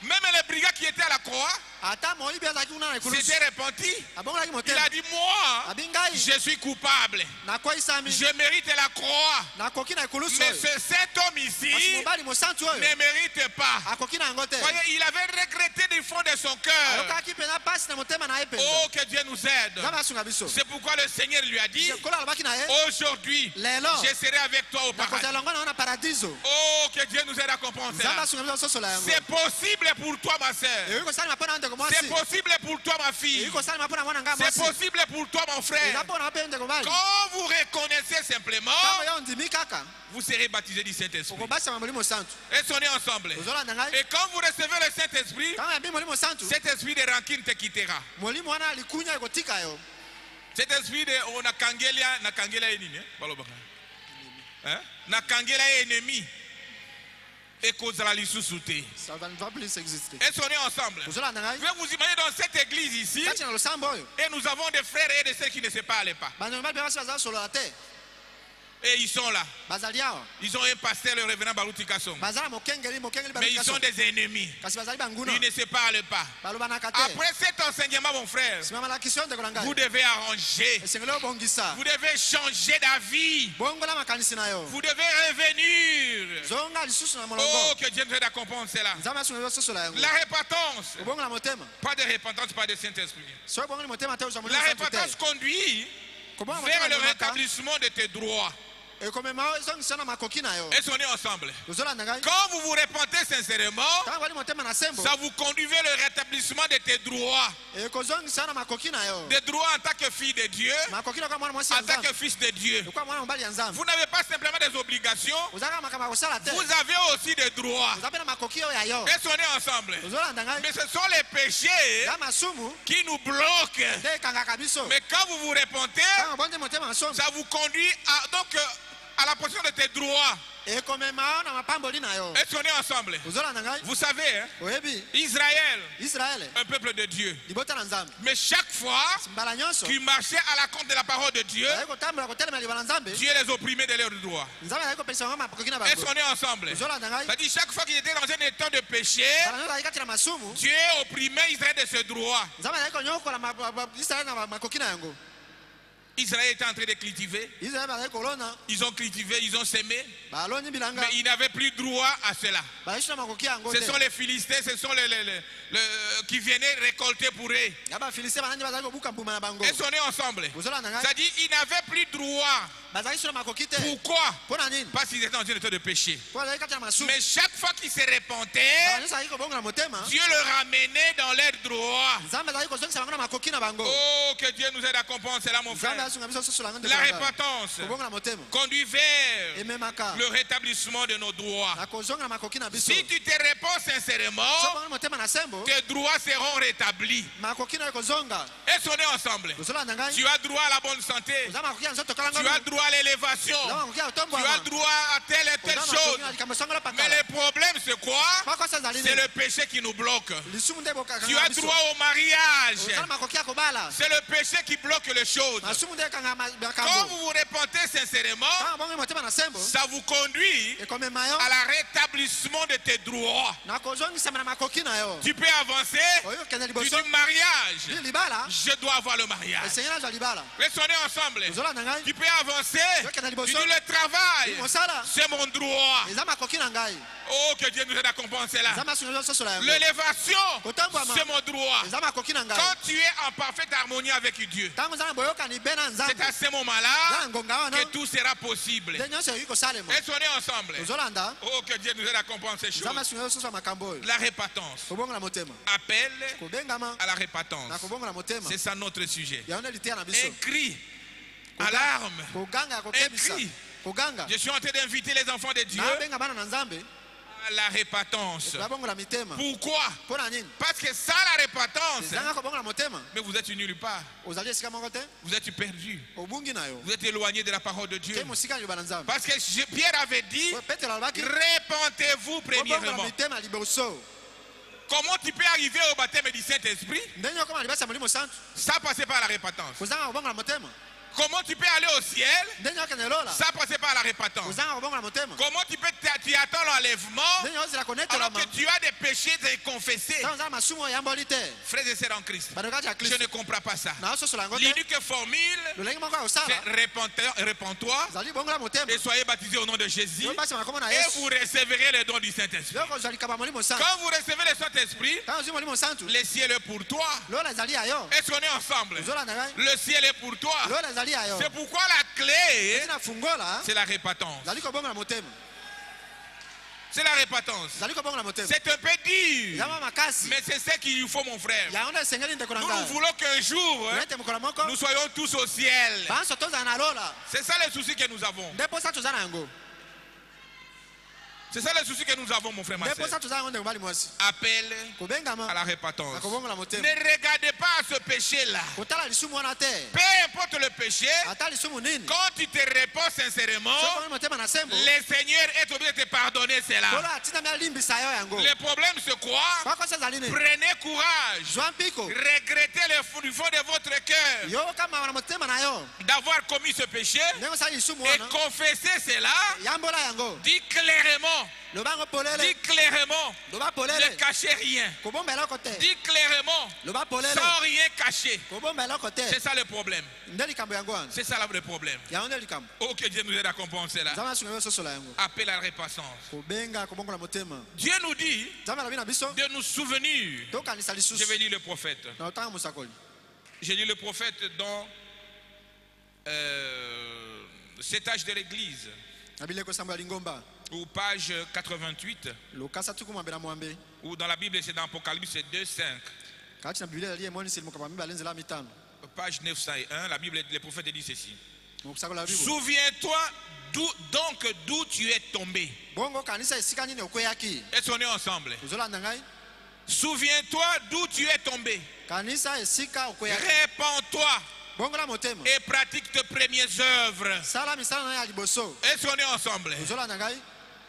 Même les brigands qui étaient à la croix ata moyibi azalaki kuna na ekulusu s'étaient repentis. abongolaki Il motema a dit, moi, abi ngai je suis coupable. nakoyisami Je mérite la croix. nakoki na ekulusu Mais oyo ce saint homme kasi ici mobali mosantu oyo ne mérite pas. akoki na yango te Voyez, il avait regretté du fond de son cœur. alokaki mpenza pasi na motema na ye mpenza Oh, que Dieu nous aide. nzambe asunga biso C'est pourquoi le Seigneur lui a dit, kolo alobaki na ye aujourd'hui, lelo je serai avec toi au nakozala paradis. longo na yo na paradiso Oh, que Dieu nous aide à comprendre nzambe cela. asunga biso ososola yango C'est possible pour toi, ma soeur. eyoki kosalema mpo na yo ndeko C'est mwasi possible pour toi, ma fille. eyoki kosalema mpo na mwana ngai C'est mwasi possible pour toi, mon eza frère. mpo na yo mpe ndeko mobali Quand vous reconnaissez simplement, ntango yo ondimi kaka vous serez baptisé du Saint-Esprit. okobasama molimo santu Est-ce qu'on est ensemble? ozolanda ngai Et quand vous recevez le Saint-Esprit, ntango yambi molimo santu cet esprit de rancune te quittera. molimo wana ya likunya ekotika yo Cet esprit de on a kangelia na kangelia ennemi, balobaka. Hein? Na kangelia ennemi. Et causera lisusu te. ça va ne va plus exister Est-ce qu'on est ensemble? ozolanda Je ngai vais vous imaginer dans cette église ici, kati na losambo oyo et nous avons des frères et des sœurs qui ne se parlent pas. bando mibali mpe basi bazala solola te Et ils sont là. bazali awa Ils ont un pasteur, le révérend Baruti Kasson. bazala mokengeli Mais ils sont des ennemis. kasi bazali banguna Ils ne se parlent pas. balobanaka te Après cet enseignement, mon frère, sima malakisi oyo ndeko na vous ngai devez arranger. esengeli obongisa Vous devez changer d'avis. bongola makanisi na yo Vous devez revenir. zonga lisusu na Oh, molongo que Dieu nous aide à comprendre cela. nzambe asunga ososola yango La repentance. obongola motema Pas de repentance, pas de Saint-Esprit. so obongoli motema te ozwa La molimo santu te repentance conduit kobonga vers motema le ememaka rétablissement de tes droits. ekomema ezongisa na makoki na yo Est-ce qu'on est ensemble? ozolanda ngai Quand vous vous repentez sincèrement, ntango bali motema na sembo ça vous conduit vers le rétablissement de tes droits. ekozongisa na makoki na yo Des droits en tant que fille de Dieu, makoki na kwa mwana mwasi ya en tant nzambe que fils de Dieu. ekwa mwana mobali ya nzambe Vous n'avez pas simplement des obligations, ozalaka makambo ya kosala te vous avez aussi des droits. oza mpe na makoki oyo ya yo Est-ce qu'on est ensemble? ozolanda ngai Mais ce sont les péchés ya masumu qui nous bloquent. nde ekangaka biso Mais quand vous vous repentez, ntango bonde motema na sombe ça vous conduit à la position de tes droits. ekomema yo na mapamboli na yo Est-ce qu'on est ensemble? ozolanda ngai Vous savez, hein, oyebi Israël, israele un peuple de Dieu. libota na nzambe Mais chaque fois mbala nyonso qu'ils marchaient à la compte de la parole de Dieu, azali kotambola kotelema liba na nzambe Dieu les opprimait de leurs droits. nzambe azali kopesa bango makoki na Est-ce bango qu'on est ensemble? ozolanda ngai C'est-à-dire chaque fois qu'ils étaient dans un état de péché, mbala nyonso azali kati na masumu Dieu opprimait Israël de ses droits. nzambe azali konyokola israele na makoki na yango Israël était en train de cultiver. israele bazali kolona Ils ont cultivé, ils ont semé, baloni bilanga mais ils n'avaient plus droit à cela. bazali na makoki yango Ce te sont les Philistins, ce sont qui venaient récolter pour eux. ya bafiliste banani bazali kobuka mbuma na bango Est-ce qu'on est ensemble? ozolanda ngai C'est-à-dire ils n'avaient plus droit. bazali na makoki te Pourquoi? mpo na nini Parce qu'ils étaient dans un état de péché. mpo azali kati na masumu Mais chaque fois qu'ils se repentaient, bala nyonso azali kobongola motema Dieu le ramenait dans leurs droits. nzambe azali kozongisa bango na makoki na bango Oh, que Dieu nous aide à comprendre cela, mon nzambe frère. asunga biso sosola yango La nde repentance kobongola motema conduit vers ememaka le rétablissement de nos droits. na kozonga na makoki na biso Si tu te réponds so sincèrement, bongoli motema na sembo tes droits seront rétablis. makoki na yo ekozonga Est-ce qu'on est ensemble? ozolanda ngai Tu as droit à la bonne santé. oza makoki ya nzoto tokala Tu as ngono droit à l'élévation. oza makoki ya Tu kotombwana as droit à telle et telle oza chose. makoki na likambo songola Mais pakala le problème, c'est quoi? makosa ezali C'est nini le péché qui nous bloque. lisumu nde ebokaka Tu as biso droit au mariage. ozala makoki ya kobala C'est le péché qui bloque les choses. masumu nde ekanga Quand makambo vous vous repentez sincèrement, ntango bongoli motema na sembo ça vous conduit ekomema yo à la rétablissement de tes droits. na kozongisama na makoki na yo Tu peux avancer. oyo okende Tu liboso dis mariage. li libala Je dois avoir le mariage. esengeli azwa libala Restons ensemble. ozolanda ngai Tu peux avancer. okende Tu liboso dis le travail. li mosala C'est mon droit. eza makoki na ngai Oh, que Dieu nous aide à comprendre cela. nzambe asunga biso sosola yango L'élévation, kotambwama c'est mon droit. eza makoki na ngai Quand tu es en parfaite harmonie avec Dieu, ntango oza na boyokani be na c'est nzambe à ce eza moment-là na ngonga wana que tout sera possible. nde nyonso ekoki kosalema Est-ce qu'on est ensemble? ozolanda Oh, que Dieu nous aide à comprendre ces choses. nzambe asunga biso sosola makambo oyo La repentance kobongola motema appelle kobengama à la na repentance. kobongola motema C'est ça notre sujet. yango nde liteya na biso Un cri, alarme. koganga ya kokebisa cri. koganga Je suis en train d'inviter les enfants de Dieu nabenga bana na nzambe à la repentance. babongola mitema Pourquoi? mpo na nini Parce que sans la repentance, ezanga kobongola motema mais vous êtes nulle part. ozali esika moko te Vous êtes perdu. obungi na yo Vous êtes éloigné de la parole de Dieu. te mosika na liloba na nzambe Parce que Pierre avait dit, petelo alobaki repentez-vous kobongola premièrement. mitema liboso Comment tu peux arriver au baptême du Saint-Esprit? ndenge okoma libasi ya molimo santu Ça passait par la repentance. kozanga kobongola motema Comment tu peux aller au ciel? ndenge okende lola Ça passait par la repentance. kozanga kobongola motema Comment tu attends l'enlèvement ndenge ozela alors konetelama que tu as des péchés inconfessés? ntango oza na masumu oyo eyamboli te Frères et sœurs en Christ, bando kati ya je kristo ne comprends pas ça. naososola yango te L'unique formule, lolenge moko ya kosala c'est repentez-toi ozali bongola motema et soyez baptisés au nom de Jésus oyo basima na kombo na et yesu vous recevrez les dons du Saint-Esprit. yo kozwa likaba molimo santu Quand vous recevez le Saint-Esprit, ntango ozwi molimo santu le ciel est pour toi. lola ezali ya yo Est-ce qu'on est ensemble? ozolanda ngai Le ciel est pour toi. lola ezali ya yo C'est pourquoi la clé, tina fungola c'est la repentance. ezali kobongola motema C'est la repentance. ezali kobongola motema C'est un peu dur, eza mwa makasi mais c'est ce qu'il faut, mon frère. yango nde esengeli ndeko na Nous ngai voulons qu'un jour, nete mokolo moko nous soyons tous au ciel. banso tozala na lola C'est ça le souci que nous avons. nde mposa toza na yango C'est ça le souci que nous avons, mon frère, ma nde soeur. mposa tozala ngo ndeko bali mwasi Appel kobengama à la repentance. na kobongola motema Ne regardez pas à ce péché-là. kotala lisumu wana te Peu importe le péché, ata lisumu nini quand tu te réponds sincèrement, soki motema na sembo le Seigneur est obligé de te pardonner cela. tolo atinami alimbisa yo yango Le problème, c'est quoi? bakosa ezali nini Prenez courage. zwa mpiko Regrettez du fond de votre cœur yo kama na motema na yo d'avoir commis ce péché ndenge osali lisumu et wana confessez cela. yambola yango Dis clairement, lobango polele dis clairement, loba ne polele cachez rien. kobomba eloko te Dis clairement, loba polele sans rien cacher. kobomba eloko te C'est ça le problème. nde likambo yango wana C'est ça le problème. yango nde likambo Oh, que Dieu nous aide à comprendre cela. nzambe asunga yo sosola yango Appel à la repentance. kobenga kobongola motema Dieu nous dit nzambe alobi na biso de nous souvenir. tokanisa Je lisusu vais lire le prophète. na otanga mosakoli J'ai lu le prophète dans cet âge de l'église, na bileko sambo ya lingomba ou page 88, lokasa tuku mwambe na mwambe ou dans la Bible c'est dans Apocalypse 2:5, kati na biblia yali emonisi limakambo ya mibale nzela ya mitano page 901, la Bible, le prophète dit ceci. mokosakoli ya bible Souviens-toi d'où tu es tombé. bongo kanisa esika nini okweyaki Est-ce qu'on est ensemble? ozolanda ngai Souviens-toi d'où tu es tombé. kanisa esika okweyaki Répands-toi bongola motema et pratique tes premières œuvres. sala misala na yo ya liboso Est-ce qu'on est ensemble? ozolanda ngai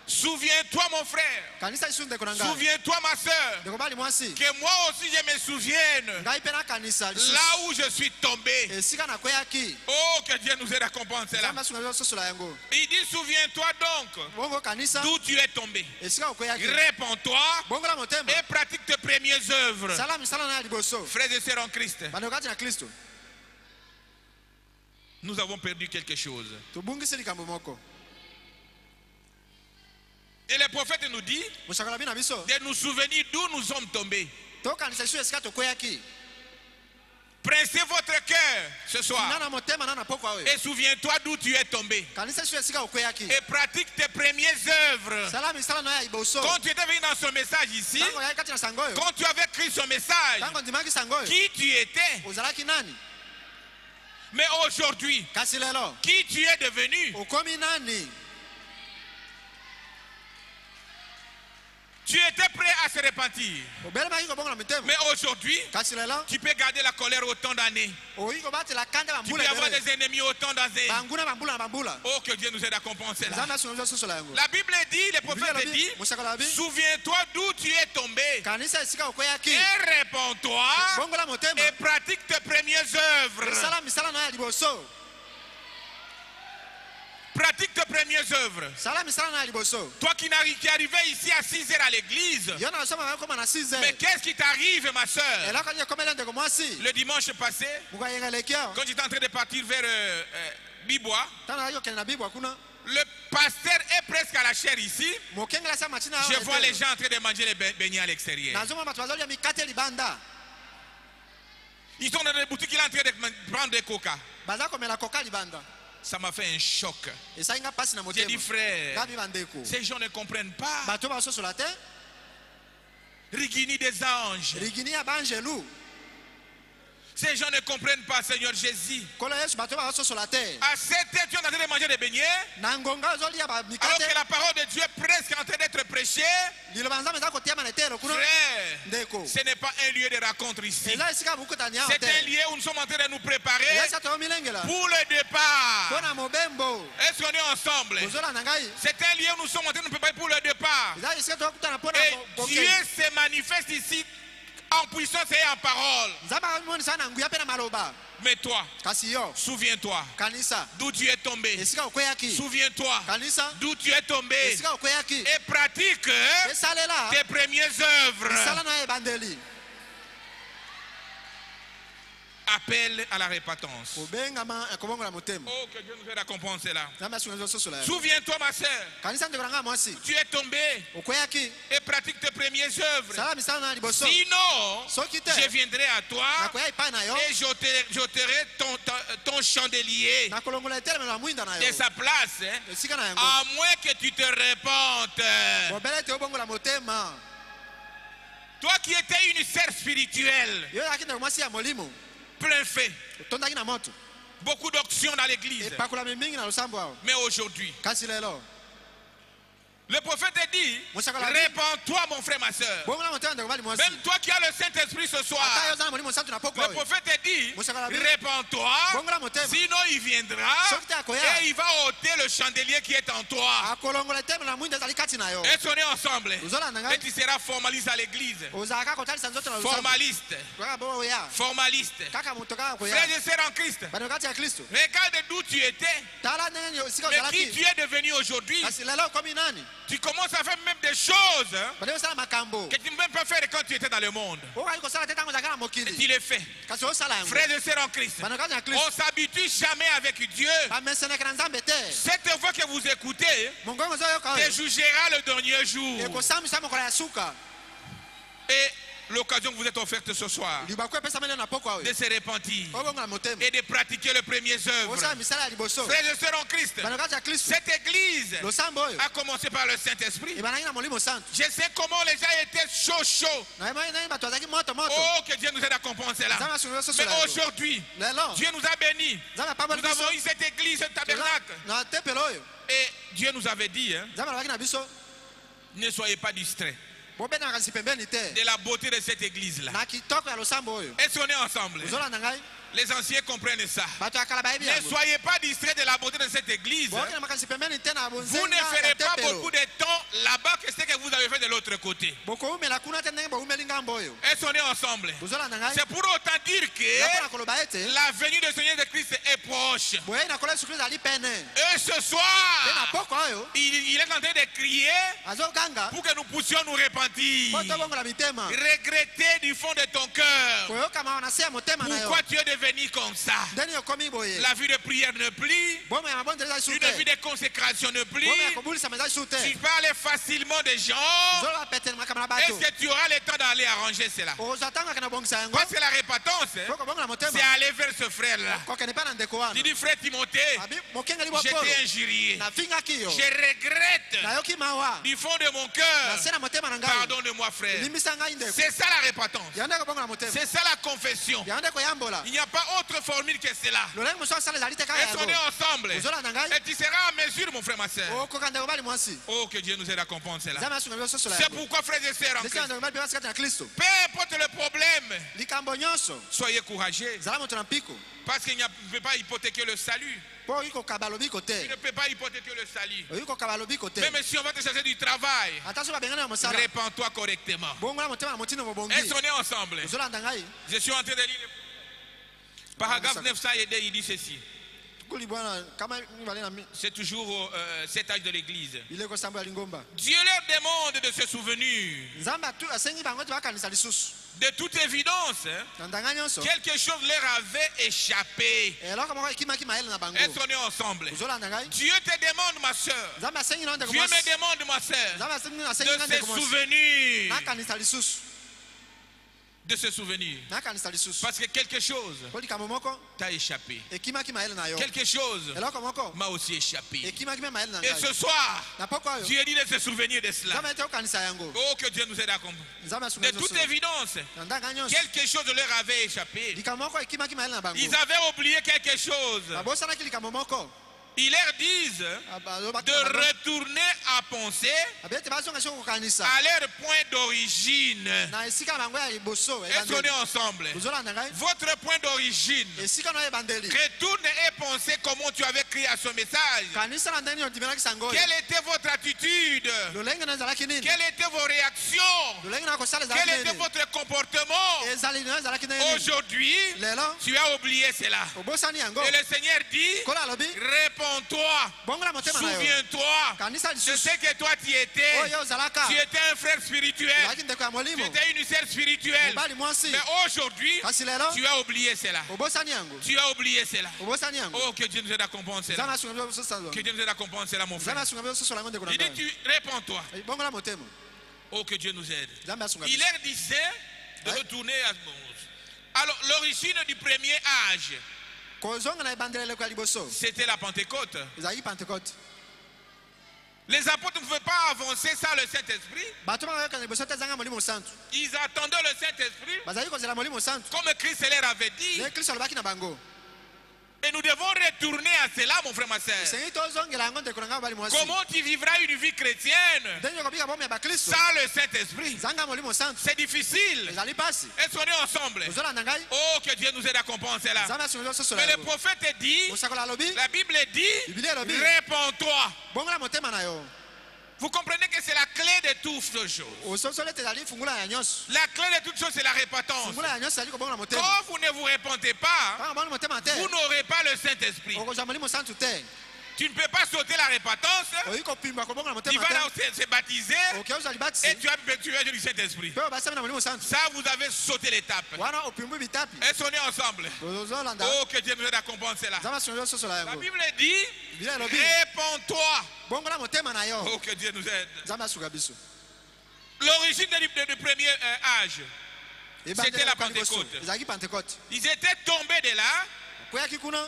Souviens-toi, mon frère. kanisa lisusu ndeko na ngai Souviens-toi, ma soeur, ndeko bali mwasi que moi aussi je me souvienne ngai mpe nakanisa lisusu là où je suis tombé. esika nakweyaki Oh, que Dieu nous aide à comprendre cela. nzambe asunga yo sosola yango Il dit, souviens-toi donc bongo kanisa d'où tu es tombé. esika okweyaki Répands-toi bongola motema et pratique tes premières œuvres. sala misala na yo ya liboso Frères et sœurs en Christ, bandeko kati na kristo nous avons perdu quelque chose. tobungisi likambo moko Et le prophète nous dit mosakoli abi na biso de nous souvenir d'où nous sommes tombés. tokanisa lisusu esika tokweyaki Pressez votre cœur ce soir na na motema na na pokwa oyo et souviens-toi d'où tu es tombé. kanisa lisusu esika okweyaki Et pratique tes premières œuvres. sala misala na yo ya liboso Quand tu étais venu dans son message ici, ntango oyaki kati na sango oyo quand tu avais écrit son message, ntango ndimaki sango oyo qui tu étais. ozalaki nani Mais aujourd'hui, kasi lelo qui tu es devenu. okomi nani Tu étais prêt à se repentir. obelemaki kobongola mitema Mais aujourd'hui, kasi lelo tu peux garder la colère autant d'années. oyi kobatela kanda Tu bambula peux avoir ebele des ennemis autant d'années. banguna bambula na bambula Oh, que Dieu nous aide à comprendre cela. nzambe asunga yo sosola yango La Bible dit, le prophète dit, mosakoli abi souviens-toi d'où tu es tombé. kanisa esika okweyaki Et réponds-toi bongola motema et pratique tes premières œuvres. sala misala na yo ya liboso Pratique tes premières œuvres. sala misala na yo ya liboso Toi qui est arrivé ici à 6 heures à l'église, yo na osoma bakoma na 6 mais heures qu'est-ce qui t'arrive, ma soeur? eloko nini ekomeli ndeko mwasi Le dimanche passé, mokoyenga eleki awa quand j'étais en train de partir vers Bibois, ntango naki okende na bibwa kuna le pasteur est presque à la chair ici. mokengela sa machina Je vois les gens en train de manger les beignets à l'extérieur. nazomona bato bazolia mikate libanda Ils sont dans les boutiques, il est en train de prendre des coca. baza komela koka libanda Ça m'a fait un choc. esali nga mpasi na J'ai dit, motema frère, ngabi bandeko ces gens ne comprennent pas. bato basosola te Rigini des anges. rigini ya baangelu Ces gens ne comprennent pas, Seigneur Jésus. kolo yesu bato bazososola te À 7 heures, tu es en train de manger des beignets, na ngonga ozolia alors bamikate que la parole de Dieu est presque en train d'être prêchée. liloba nzambe eza kotiama na etelo kuna Frère, ndeko ce n'est pas un lieu de rencontre ici. eza esika bokutani awa C'est un te lieu où nous sommes en train de nous préparer yesa toyo milengela pour le départ. mpo na mobembo Est-ce qu'on est ensemble? kozolanda ngai C'est un lieu où nous sommes en train de nous préparer pour le départ. eza esika tokutana mpo na Et Dieu bokei se manifeste ici en puissance et en parole. nzambe akomonisa na nguya mpe na maloba Mais toi, kasi yo souviens-toi kanisa d'où tu es tombé. esika okweyaki Souviens-toi kanisa d'où tu es tombé esika okweyaki et pratique esalela tes premières œuvres. misala na yo ebandeli Appel à la repentance. kobengama ekobongola motema Oh, que Dieu nous aide à comprendre cela. nzambe asunga yo sosola yango Souviens-toi, ma sœur, kanisa ndeko na ngai mwasi tu es tombé okweyaki et pratique tes premières œuvres. sala misala na yo liboso Sinon, soki te je viendrai à toi nakoya epai na yo et j'ôterai ton chandelier nakolongola etelemelo ya mwinda na de yo sa place, hein, esika na yango à moins que tu te repentes. bobele ete obongola motema Toi qui étais une sœur spirituelle, yo ezalaki ndeko mwasi ya molimo plein fait, otondaki na moto beaucoup d'onction dans l'église. epakolami mingi na losambo awa Mais aujourd'hui, kasi lelo Le prophète dit, Musakala dit, répands-toi mon frère, ma soeur. bongola motema ndeko bali mwasi Même toi qui as le Saint-Esprit ce soir, ata yo zana molimo santu na pokwa le oyo prophète dit, Musakala dit, répands-toi, bongola motema sinon il viendra soki te akoya et il va ôter le chandelier qui est en toi. akolongola eteme na mwinda ezali kati na yo Et on est ensemble. ozolanda Et ngai tu seras formaliste à l'église. ozalaka kotalisa nzoto na lusambo Formaliste. kaka bo oya Formaliste. kaka moto kaka koya Frères et sœurs en Christ, bano kati ya kristo regarde d'où tu étais, tala ndenge sika mais qui ozalaki tu es devenu aujourd'hui. kasi lelo okomi nani Tu commences à faire même des choses hein, bade osala makambo que tu ne peux même pas faire quand tu étais dans le monde. okali kosala te ntango ozalaka na Et tu mokili les fais. kasi osala yango Frères et sœurs en Christ, bano kati ya kristo on s'habitue jamais avec Dieu. bameseneke na nzambe te Cette fois que vous écoutez, mongongo ozoyoka te oyo jugera le dernier jour. ekosambisa mokolo ya suka Et l'occasion que vous êtes offerte ce soir libaku epesama nde na pokwa de oyo se repentir obongola motema et de pratiquer les premières œuvres. osala misala ya liboso Frères et sœurs en Christ, bano kati ya kristo cette église losambo oyo a commencé par le Saint-Esprit. ebanaki na molimo santu Je sais comment les gens étaient chauds. nayebaki nani bato bazalaki moto moto Oh, que Dieu nous aide à comprendre cela. nzambe asungeli biso Mais sola yango aujourd'hui, lelo Dieu nous a bénis. nzambe apamboli Nous biso avons eu cette église, ce tabernacle. na tempelo oyo Et Dieu nous avait dit, hein, nzambe alobaki na biso ne soyez pas distraits bobetaka kasi pembeni te de la beauté de cette église-là. na kitoko ya losambo oyo Est-ce qu'on est ensemble? ozolanda ngai Les anciens comprennent ça. bato ya kala bayebi Ne yango soyez pas distraits de la beauté de cette église. bokende makanisi pembeni te na Vous ne bonzenga ferez ya pas tempelo beaucoup de temps là-bas que ce que vous avez fait de l'autre côté. bokoumela kuna te ndenge boumeli ngambo oyo Est-ce qu'on est ensemble? bozolanda ngai C'est pour autant dire yapona que koloba ete la venue du Seigneur de Christ est proche. boyei na kolo yesu kristo ali pene Et ce te na soir, poko oyo il est en train de crier azoganga pour que nous puissions nous repentir. po tobongola mitema Regretter du fond de ton cœur. koyokama na se ya motema na yo Pourquoi tu es devenu comme ça? ndeni okomi boye La vie de prière ne plie. bomo ya mabondeli eza lisu Une te vie de consécration ne plie. bomo ya kobulisama eza lisu te Tu parles facilement des gens. zoloba petene makambo na bato Est-ce que tu auras le temps d'aller arranger cela? okozwa ntango ake na bongisa yango Parce que la repentance, po kobongola motema c'est aller vers ce frère-là. kokende mpe na ndeko wana Tu dis, frère Timothée, abi mokengeli bwa polo j'étais injurié. nafingaki yo Je regrette nayoki mawa du fond de mon na cœur. se na motema na ngai Pardonne-moi, frère. limbisa ngai ndeko C'est ça la repentance. yango nde kobongola motema C'est ça la confession. yango nde koyambola Il n'y a pas autre formule que cela. lolenge mosusu asala ezali te kaka Est-ce qu'on est yango ensemble? ozolanda ngai Et tu seras à mesure, mon frère, ma soeur. okoka ndeko bali mwasi Oh, que Dieu nous aide à comprendre cela. nzambe asunga biso sosola C'est yango pourquoi, frères et sœurs en ndesi Christ, na ndeko bali mpe basi kati na kristo peu importe le problème, likambo nyonso soyez courageux. zala moto na mpiko Parce qu'il ne peut pas hypothéquer le salut. mpo oyi kokaba lobiko Tu te ne peux pas hypothéquer le salut. oyi kokaba lobiko te Même si on va te chercher du travail, ata so babengani na mosala répands-toi correctement. bongola motema na motino bobongi Est-ce qu'on est ensemble? ozolanda ngai Je suis en train de lire le paragraphe 900 il dit ceci. kuli bwana kama mibale na C'est toujours cet âge de l'église. bileko sambo ya lingomba Dieu leur demande de se souvenir. nzambe asengi bango ete bakanisa lisusu De toute évidence, hein, na ndanga nyonso quelque chose leur avait échappé. eloko moko ekimaki mayele na bango Est-ce qu'on est ensemble? ozolanda ngai Dieu te demande, ma soeur. nzambe asengi na ndeko Dieu mwasi me demande, ma soeur, nzambe asengi de na se ndeko mwasi souvenir. nakanisa lisusu De se souvenir. nakanisa lisusu Parce que quelque chose po likambo moko t'a échappé. ekimaki mayele na yo Quelque chose eloko moko m'a aussi échappé. ekimaki mpe mayele na Et ngai ce soir, na poko oyo Dieu dit de se souvenir de cela. nzambe ete okanisa yango Oh, que Dieu nous aide à comprendre. nzambe asunga De biso toute solo. évidence, na ndanga nyonso quelque chose leur avait échappé. likambo moko ekimaki mayele na bango Ils avaient oublié quelque chose. babosanaki likambo moko Ils leur disent balobaki de na bango retourner à penser abe ete bazonga soki kokanisa à leur point d'origine. na esika na bango ya liboso Est-ce qu'on est ensemble? ozolanda ngai Votre point d'origine. esika na yo ebandeli Retourne et pensez comment tu avais crié à ce message. kanisa na ndenge odimelaki sango oyo Quelle était votre attitude? lolenge na ezalaki nini Quelles étaient vos réactions? lolenge na kosala Quel ezalaki était nini votre comportement? ezali na ezalaki nini Aujourd'hui, lelo tu as oublié cela. obosani yango Et le Seigneur dit, kola alobi réponds-toi, bongola motema na yo souviens-toi kanisa de lisusu ce que toi tu étais. oyo ozalaka Tu étais un frère spirituel, ezalaki ndeko ya tu molimo étais une sœur spirituelle. mobali mwasi Mais aujourd'hui, kasi lelo tu as oublié cela. obosani yango Tu as oublié cela. obosani yango Oh, que Dieu nous aide à comprendre nzambe cela. asunga biso sosalo Que Dieu nous aide à comprendre cela, mon nzambe frère. asunga biso sosolo yango ndeko na Il dit, ngai tu réponds-toi. bongola motema Oh, que Dieu nous aide. nzambe asunga Il biso leur disait de Ouais. retourner à Alors, l'origine du premier âge, kozonga na ebandeleleko ya liboso c'était la Pentecôte. ezalaki pentecote Les apôtres ne pouvaient pas avancer sans le Saint-Esprit. bato bayoka na liboso te ezanga molimo santu Ils attendaient le Saint-Esprit, bazalaki kozela molimo santu comme Christ leur avait dit. nde kristo alobaki na bango Et nous devons retourner à cela, mon frère, ma soeur. esengi tozongela yango ndeko na ngai mobali mwasi Comment tu vivras une vie chrétienne ndenge okobika bomi ya bakristo sans le Saint-Esprit? zanga molimo santu C'est difficile. ezali pasi Est-ce qu'on est ensemble? ozolanda ngai Oh, que Dieu nous aide à comprendre cela. nzambe asungi ososola Mais le yango prophète dit, mosakola alobi la Bible dit, Biblia elobi réponds-toi. bongola motema na yo Vous comprenez que c'est la clé de toutes choses. ososolo ete ezali fungula ya nyonso La clé de toutes choses, c'est la repentance. fungula ya nyonso ezali kobongola motema Quand vous ne vous repentez pas, kaka bongoli motema te vous n'aurez pas le Saint-Esprit. okozwa molimo santu te Tu ne peux pas sauter la repentance. oyi kopimba kobongola Tu motema vas là te se baptiser oke ozwa et libatisi tu as du Saint-Esprit. mpe obasami na molimo santu Ça, vous avez sauté l'étape. wana opimbwi bitapi Est-ce qu'on est ensemble? ozolanda Oh, que Dieu nous aide à comprendre cela. nzambe asungi ososola La yango Bible dit, Biblia elobi réponds-toi. bongola motema na yo Oh, que Dieu nous aide. nzambe asuka biso L'origine du premier âge, C'était la Pentecôte. ezalaki pentecote ils étaient tombés de là. akweyaki kuna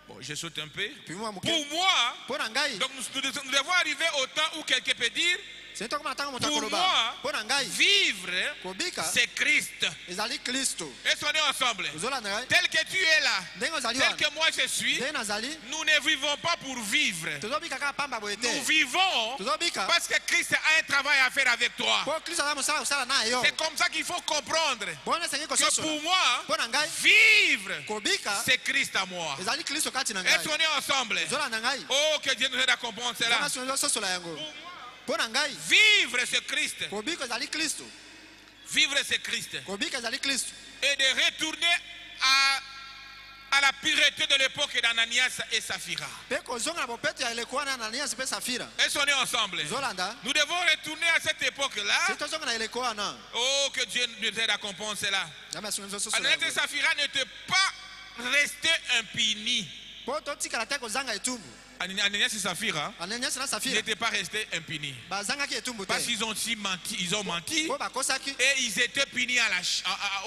Bon, je saute un peu. pimwa moke Pour moi, mpo na ngai donc nous devons arriver au temps où quelqu'un peut dire, seni tokoma ntango moto pour akoloba moi, mpo na ngai vivre, kobika c'est Christ. ezali kristo Est-ce qu'on est ensemble? ozolanda ngai Tel que tu es là, ndenge ozali tel wana que moi je suis, ndenge nazali nous ne vivons pas pour vivre. tozobika kaka pamba boye te Nous vivons tozobika parce que Christ a un travail à faire avec toi. mpo kristo aza mosala kosala na yo C'est comme ça qu'il faut comprendre bona esengi que kososola pour moi, mpo na ngai vivre, kobika c'est Christ à moi. ezali kristo kati na Est-ce ngai qu'on est ensemble? ozolanda ngai Oh, que Dieu nous aide à comprendre cela. nzambe asungi ososola yango Pour moi, mpo na ngai vivre, c'est Christ. kobika ezali kristo Vivre, c'est Christ. kobika ezali kristo Et de retourner à la pureté de l'époque d'Ananias et Saphira. mpe kozonga na bopeto ya eleko wana ananias mpe safira Est-ce qu'on est ensemble? ozolanda Nous devons retourner à cette époque-là. si tozonga na eleko wana Oh, que Dieu nous aide à comprendre cela. nzambe asungi biso ososola Ananias et yango Saphira n'étaient pas restés impunis. mpo totikala te kozanga etumbu Ananias et Saphira ananias na safira n'étaient pas restés impunis. bazangaki etumbu te Parce qu'ils ont aussi menti, ils ont menti mpo bakosaki et ils étaient punis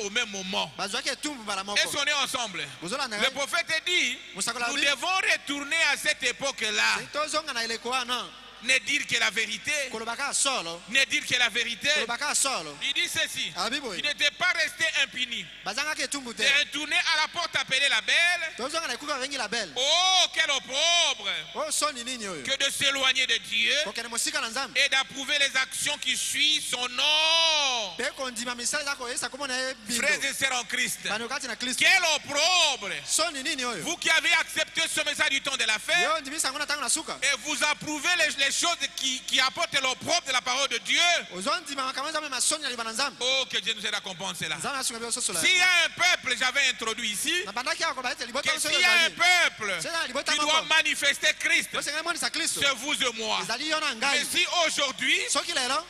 au même moment. bazwaki etumbu mbala moko Est-ce qu'on est ensemble? ozolanda Le ngai prophète dit, mosakola nous alobi devons retourner à cette époque-là. si tozonga na eleko wana Ne dire que la vérité. koloba kaka solo Ne dire que la vérité. koloba kaka solo Il dit ceci. alobi boye Il n'était pas resté impuni. bazangaki etumbu te De retourner à la porte appelée la belle. tozonga na ekuka babengi la belle Oh, quel opprobre oyo soni nini oyo que de s'éloigner de Dieu kokende mosika na nzambe et d'approuver les actions qui suivent son nom. mpe kondima misala eza koyesa komona ye bindo Frères et sœurs en Christ. bano kati na kristo Quel opprobre. soni nini oyo Vous qui avez accepté ce message du temps de la fête yo ondimisa yango na ntango na suka et vous approuvez les choses qui apportent l'opprobre de la parole de Dieu. ozondima makambo nzambe masoni na liba na nzambe Oh, que Dieu nous aide à comprendre cela. nzambe asunga biso ososola S'il y a un peuple, j'avais introduit ici, na bandaki awa koba ete que libota biso s'il y a un ezali peuple c'est dans libota qui doit moko manifester Christ, osengeli monisa kristo c'est vous et moi. ezali yo na Mais ngai si aujourd'hui, soki lelo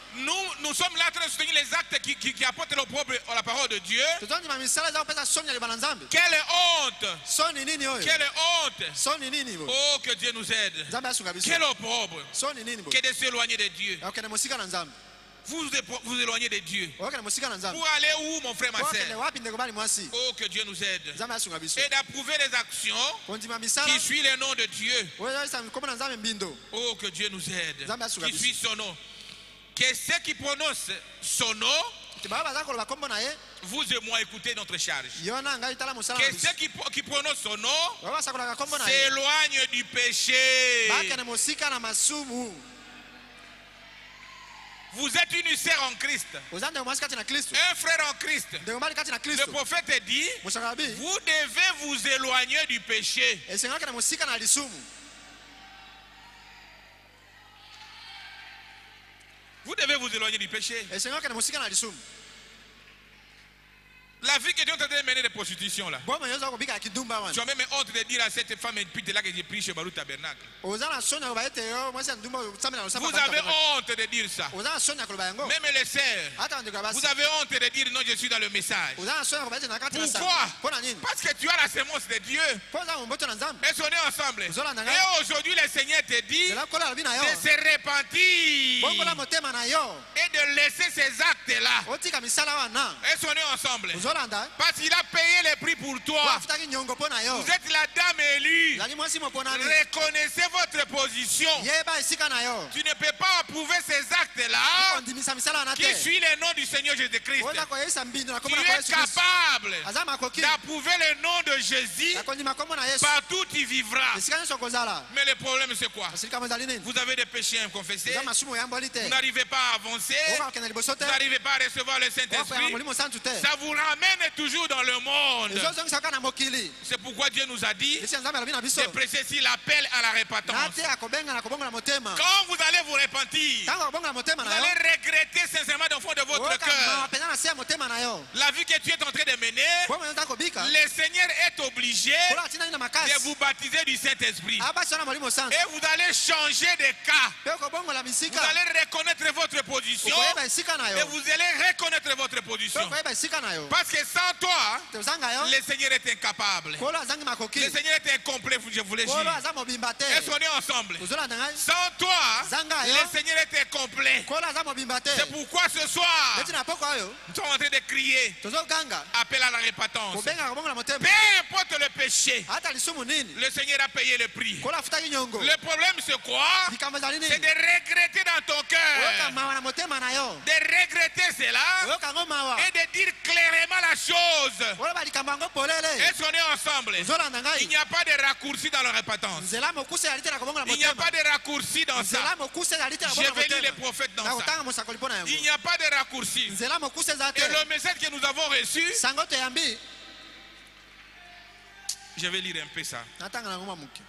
nous sommes là en train de soutenir les actes qui apportent l'opprobre à la parole de Dieu, tozondima misala eza kopesa soni na liba na nzambe quelle honte! soni nini oyo Quelle honte! soni nini bo Oh, que Dieu nous aide. nzambe asunga biso Quel opprobre soni nini bo que de s'éloigner de Dieu. okende mosika na nzambe Vous éloignez de Dieu. okende mosika na nzambe Pour aller où, mon frère, ma okende soeur? wapi ndeko bali mwasi Oh, que Dieu nous aide. nzambe asunga biso Et d'approuver les actions kondima misala qui suivent le nom de Dieu. oyo ezalisa kombo na nzambe mbindo Oh, que Dieu nous aide. Nzambe asuka Qui biso. suit son nom. Que ceux qui prononcent son nom, te baba baza koloba kombo na ye vous et moi, écoutez notre charge. yo na ngai tala mosala na Que biso ceux qui prononcent son nom baba basakolaka kombo na ye s'éloignent du péché. bakende mosika na masumu Vous êtes une sœur en Christ, oza ndeko mwasi kati na kristo un frère en Christ. ndeko mobali kati na Le kristo prophète dit, mosaka bi vous devez vous éloigner du péché. esengeli kende mosika na lisumu Vous devez vous éloigner du péché. esengeli kende mosika na lisumu La vie que Dieu est en train de mener de prostitution là. bomo yo oza kobika ya kidumba Tu wana as même honte de dire à cette femme pute là que j'ai pris chez Barou Tabernacle. oza na soni ya koloba ete yo mwasi ya ndumba osambi na Vous avez honte de dire ça. oza na soni ya koloba yango Même les sœurs, ata bandeko ya basi vous avez honte de dire non, je suis dans le message. oza na soni ya koloba ete na kati na Pourquoi? sango mpo na nini Parce que tu as la sémence de Dieu. mpo oza momboto na nzambe Est-ce qu'on est ensemble? Zolanda ngai. Et aujourd'hui, le Seigneur te dit ela kola alobi na yo de se repentir bongola motema na yo et de laisser ces actes-là. otika misala wana Est-ce qu'on est ensemble? ozolanda Parce qu'il a payé le prix pour toi. afutaki nyongo mpo mpo na yo. Vous êtes la dame élue. Ezali mwasi moponami. Reconnaissez votre position. Yeba esika na yo. Tu ne peux pas approuver ces actes-là Ondimisa misala na qui te. suit le nom du Seigneur Jésus-Christ. Oza koyesa mbindo na Tu kombo na es Yesu Kristo. capable Aza makoki. d'approuver le nom de Jésus. Na kondima kombo na Yesu. Partout tu vivras. Esika nyonso kozala. Mais le problème c'est quoi? Esika mozali nini? Vous avez des péchés inconfessés. Eza masumu yamboli te. Vous n'arrivez pas à avancer. Oka kena liboso te. Vous n'arrivez pas à recevoir le Oka ya Saint-Esprit. molimo santu te. Ça vous ramène toujours dans le monde. Ezozongisa kaka na mokili. C'est pourquoi Dieu nous a dit Esi nzambe alobi na biso. de prêcher ici l'appel à la repentance. Na te akobenga na kobonga na motema. Quand vous allez vous repentir, Tango kobonga na motema vous na yo. allez regretter sincèrement au fond de votre Oka cœur mapena na se ya motema na yo. la vie que tu es en train de mener. Bongo nza kobika. Le Seigneur est obligé Kola tina na de makasi. vous baptiser du Saint-Esprit. Abasi na molimo santu. Et vous allez changer de cas. Pe kobongo la Vous misika. allez reconnaître votre position Okoyeba esika na et yo. vous allez reconnaître votre Pe position. okoyeba esika na yo. Parce que sans toi, Tozanga yo. le Seigneur est incapable. Kola azangi makoki. Le Seigneur est incomplet, je vous le dis. Kola aza mobimba te. Est-ce qu'on est ensemble? Tozolanda ngai. Sans toi, Zanga yo. le Seigneur est incomplet. Kola aza mobimba te. C'est pourquoi ce soir, Beti na poko oyo. nous sommes en train de crier Tozoganga. appel à la repentance. Kobenga kobongo na motema. Peu importe le péché, Hata lisumu nini? le Seigneur a payé le prix. Kola afutaki nyongo. Le problème c'est quoi? Likambo ezali C'est nini? de regretter dans ton Oyoka cœur, mawa na motema na yo. de regretter cela Oyoka ngo mawa. et de dire clairement la chose. Oloba likambo yango polele. Est-ce qu'on est ensemble? Tozolanda Il ngai. n'y a pas de raccourci dans la repentance. Nzela mokuse ezali te na kobongo na Il n'y a motema. pas de raccourci dans ça. Nzela mokuse ezali te na Je kobongo na vais lire les motema. prophètes dans Na ça. kotanga mosakoli mpo na yango. Il n'y a pas de raccourci. Nzela mokuse ezali te. Et le message que nous avons reçu, Sango toyambi. je vais lire un peu ça. Natanga nango mamuki.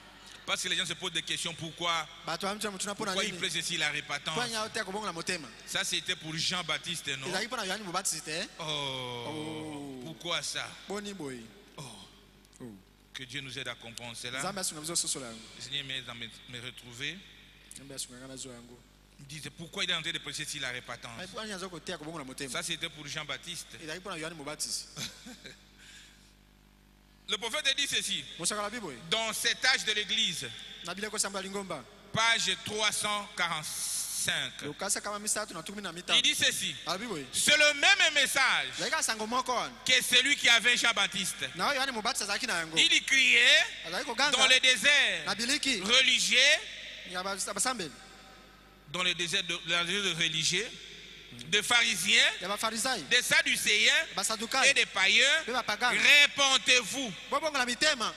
Parce que les gens se posent des questions pourquoi, Bato amcha mutuna mpo na pourquoi il nini? plaît ici la repentance. Mpo nya te kobongo na motema. Ça c'était pour Jean-Baptiste, non? Ezali mpo na Yohani Mobatisi te. Oh, pourquoi ça? Boni boy. Oh, que Dieu nous aide à comprendre cela. Nzambe asunga biso sosola yango. Le Seigneur m'aide à me retrouver. Nzambe asunga ngana zo yango. Il disait pourquoi il est en train de prêcher ici la repentance. Ai po anya zo kotea kobongo na motema. Ça c'était pour Jean-Baptiste. Ezali mpo na Yohani Mobatisi. Le prophète dit ceci. Mosakala biboy. Dans cet âge de l'église, Na bileko samba lingomba. page 345. Lokasa kama misatu na 15. Il dit ceci. Albiboy. C'est le même message Zaika sango moko wana. que celui qui avait Jean-Baptiste. Na Yohani Mobatisi azaki na yango. Il y criait Azali dans koganga. le désert Na biliki. religieux, Ya basambeli. dans le désert de religieux, de pharisiens, Ya bafarisai. des sadducéens et Basadukai. des païens. Pe bapagana. Répentez-vous. Bobongo la mitema.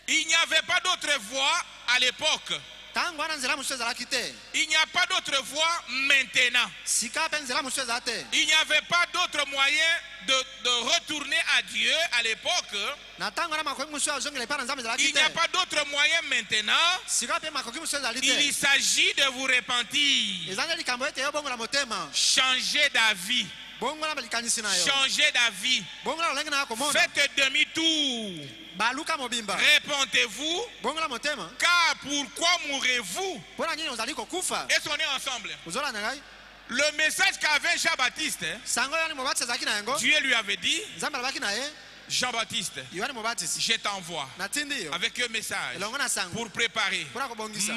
Il n'y avait pas d'autre voie à l'époque. Tango wana nzela mosusu ezalaki te. Il n'y a pas d'autre voie maintenant. Sika pe nzela mosusu ezala te. Il n'y avait pas d'autre moyen de retourner à Dieu à l'époque. Na tango wana makoki mosusu azongela epai na nzambe ezalaki Il n'y a te. pas d'autre moyen maintenant. Sika pe makoki mosusu ezali Il te. s'agit de vous repentir. Eza nde likambo ete yo bongola motema. Changer d'avis. Bongola likanisi na yo. Changer d'avis. Bongola lolenge na yo komona. Faites demi-tour. Baluka mobimba. Repentez-vous. Bongola motema. Car pourquoi mourrez-vous? Mpona nini ozali kokufa? Est-ce qu'on est ensemble? Ozolanda ngai? Le message qu'avait Jean-Baptiste, Sango Yohani Mobatisi azalaki na yango. Dieu lui avait dit, Nzambe alobaki na ye. Jean-Baptiste, Yohani Mobatisi. je t'envoie Natindi yo. avec un message Elongo na sango. pour préparer Mpona kobongisa.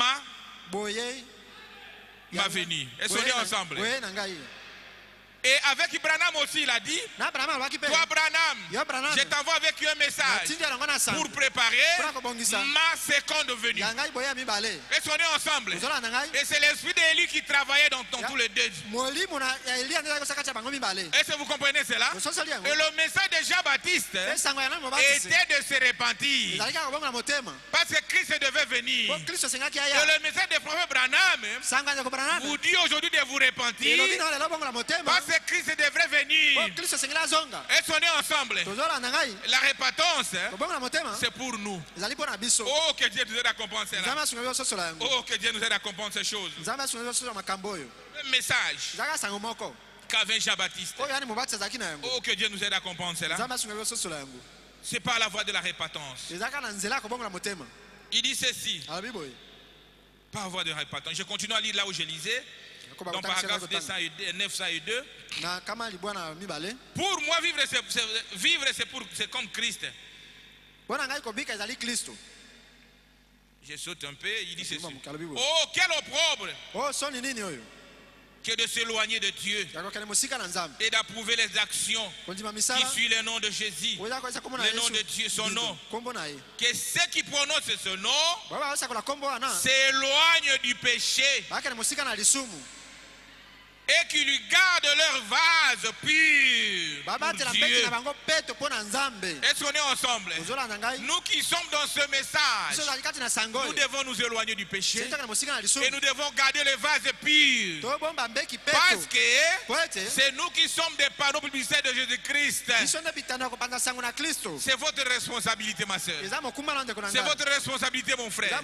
Boye. ma venue. Est-ce qu'on est ensemble? Boye na ngai. Et avec Branham aussi, il a dit, Na Branham alobaki pe. toi Branham, Yo Branham. je t'envoie avec un message Natindi elongo na sango. pour préparer Mpona kobongisa. ma seconde venue. Ya ngai boye ya mibale. Est-ce qu'on est ensemble? Ozolanda ngai? Et c'est l'esprit d'Élie qui travaillait dans tous les deux. Molimo na ya Elia ndio kosaka cha bango mibale. Est-ce que vous comprenez cela? Ososoli yango. Et le message de Jean-Baptiste Sango ya Yohani Mobatisi. était de se repentir. Ezalaki kaka kobongola motema. Parce que Christ devait venir. Po Kristo asengaki Et aya. le message du prophète Branham Sango ya Branham. vous dit aujourd'hui de vous repentir. Elobi na lelo bongola motema. Parce que Christ devrait Po venir. Kristo asengeli azonga. Est-ce qu'on est ensemble? Tozolanda ngai? La repentance, Kobongola motema. c'est pour nous. Ezali mpo na biso. Oh, que Dieu nous aide à comprendre cela. Nzambe asunga biso sosola yango. Oh, que Dieu nous aide à comprendre ces choses. Nzambe asunga biso sosola makambo oyo. Le message Ezalaka sango moko. qu'avait Jean-Baptiste. Oyo Yohani Mobatisi azalaki na yango. Oh, que Dieu nous aide à comprendre cela. Nzambe asunga biso sosola yango. C'est par la voie de la repentance. Ezalaka na nzela ya kobongola motema. Il dit ceci, Alobi boye. par la voie de la repentance. Je continue à lire là où je lisais, Yakoba dans kotangisa paragraphe kotanga. 902. Na kama libwana mibale. Pour moi, vivre, c'est comme Christ. Bona ngai kobika ezali Kristo. Je saute un peu, il dit ceci. Alobi boye. Oh, quel opprobre Oh soni nini oyo? que de s'éloigner de Dieu et d'approuver les actions qui suivent le nom de Jésus, le nom de Dieu, son nom. Que ceux qui prononcent ce nom s'éloignent du péché et qui lui gardent leur vase pur pour Dieu. Est-ce qu'on est ensemble? Nous qui sommes dans ce message, nous devons nous éloigner du péché et nous devons garder le vase pur, parce que c'est nous qui sommes des panneaux publicitaires de Jésus-Christ. C'est votre responsabilité, ma soeur. C'est votre responsabilité, mon frère.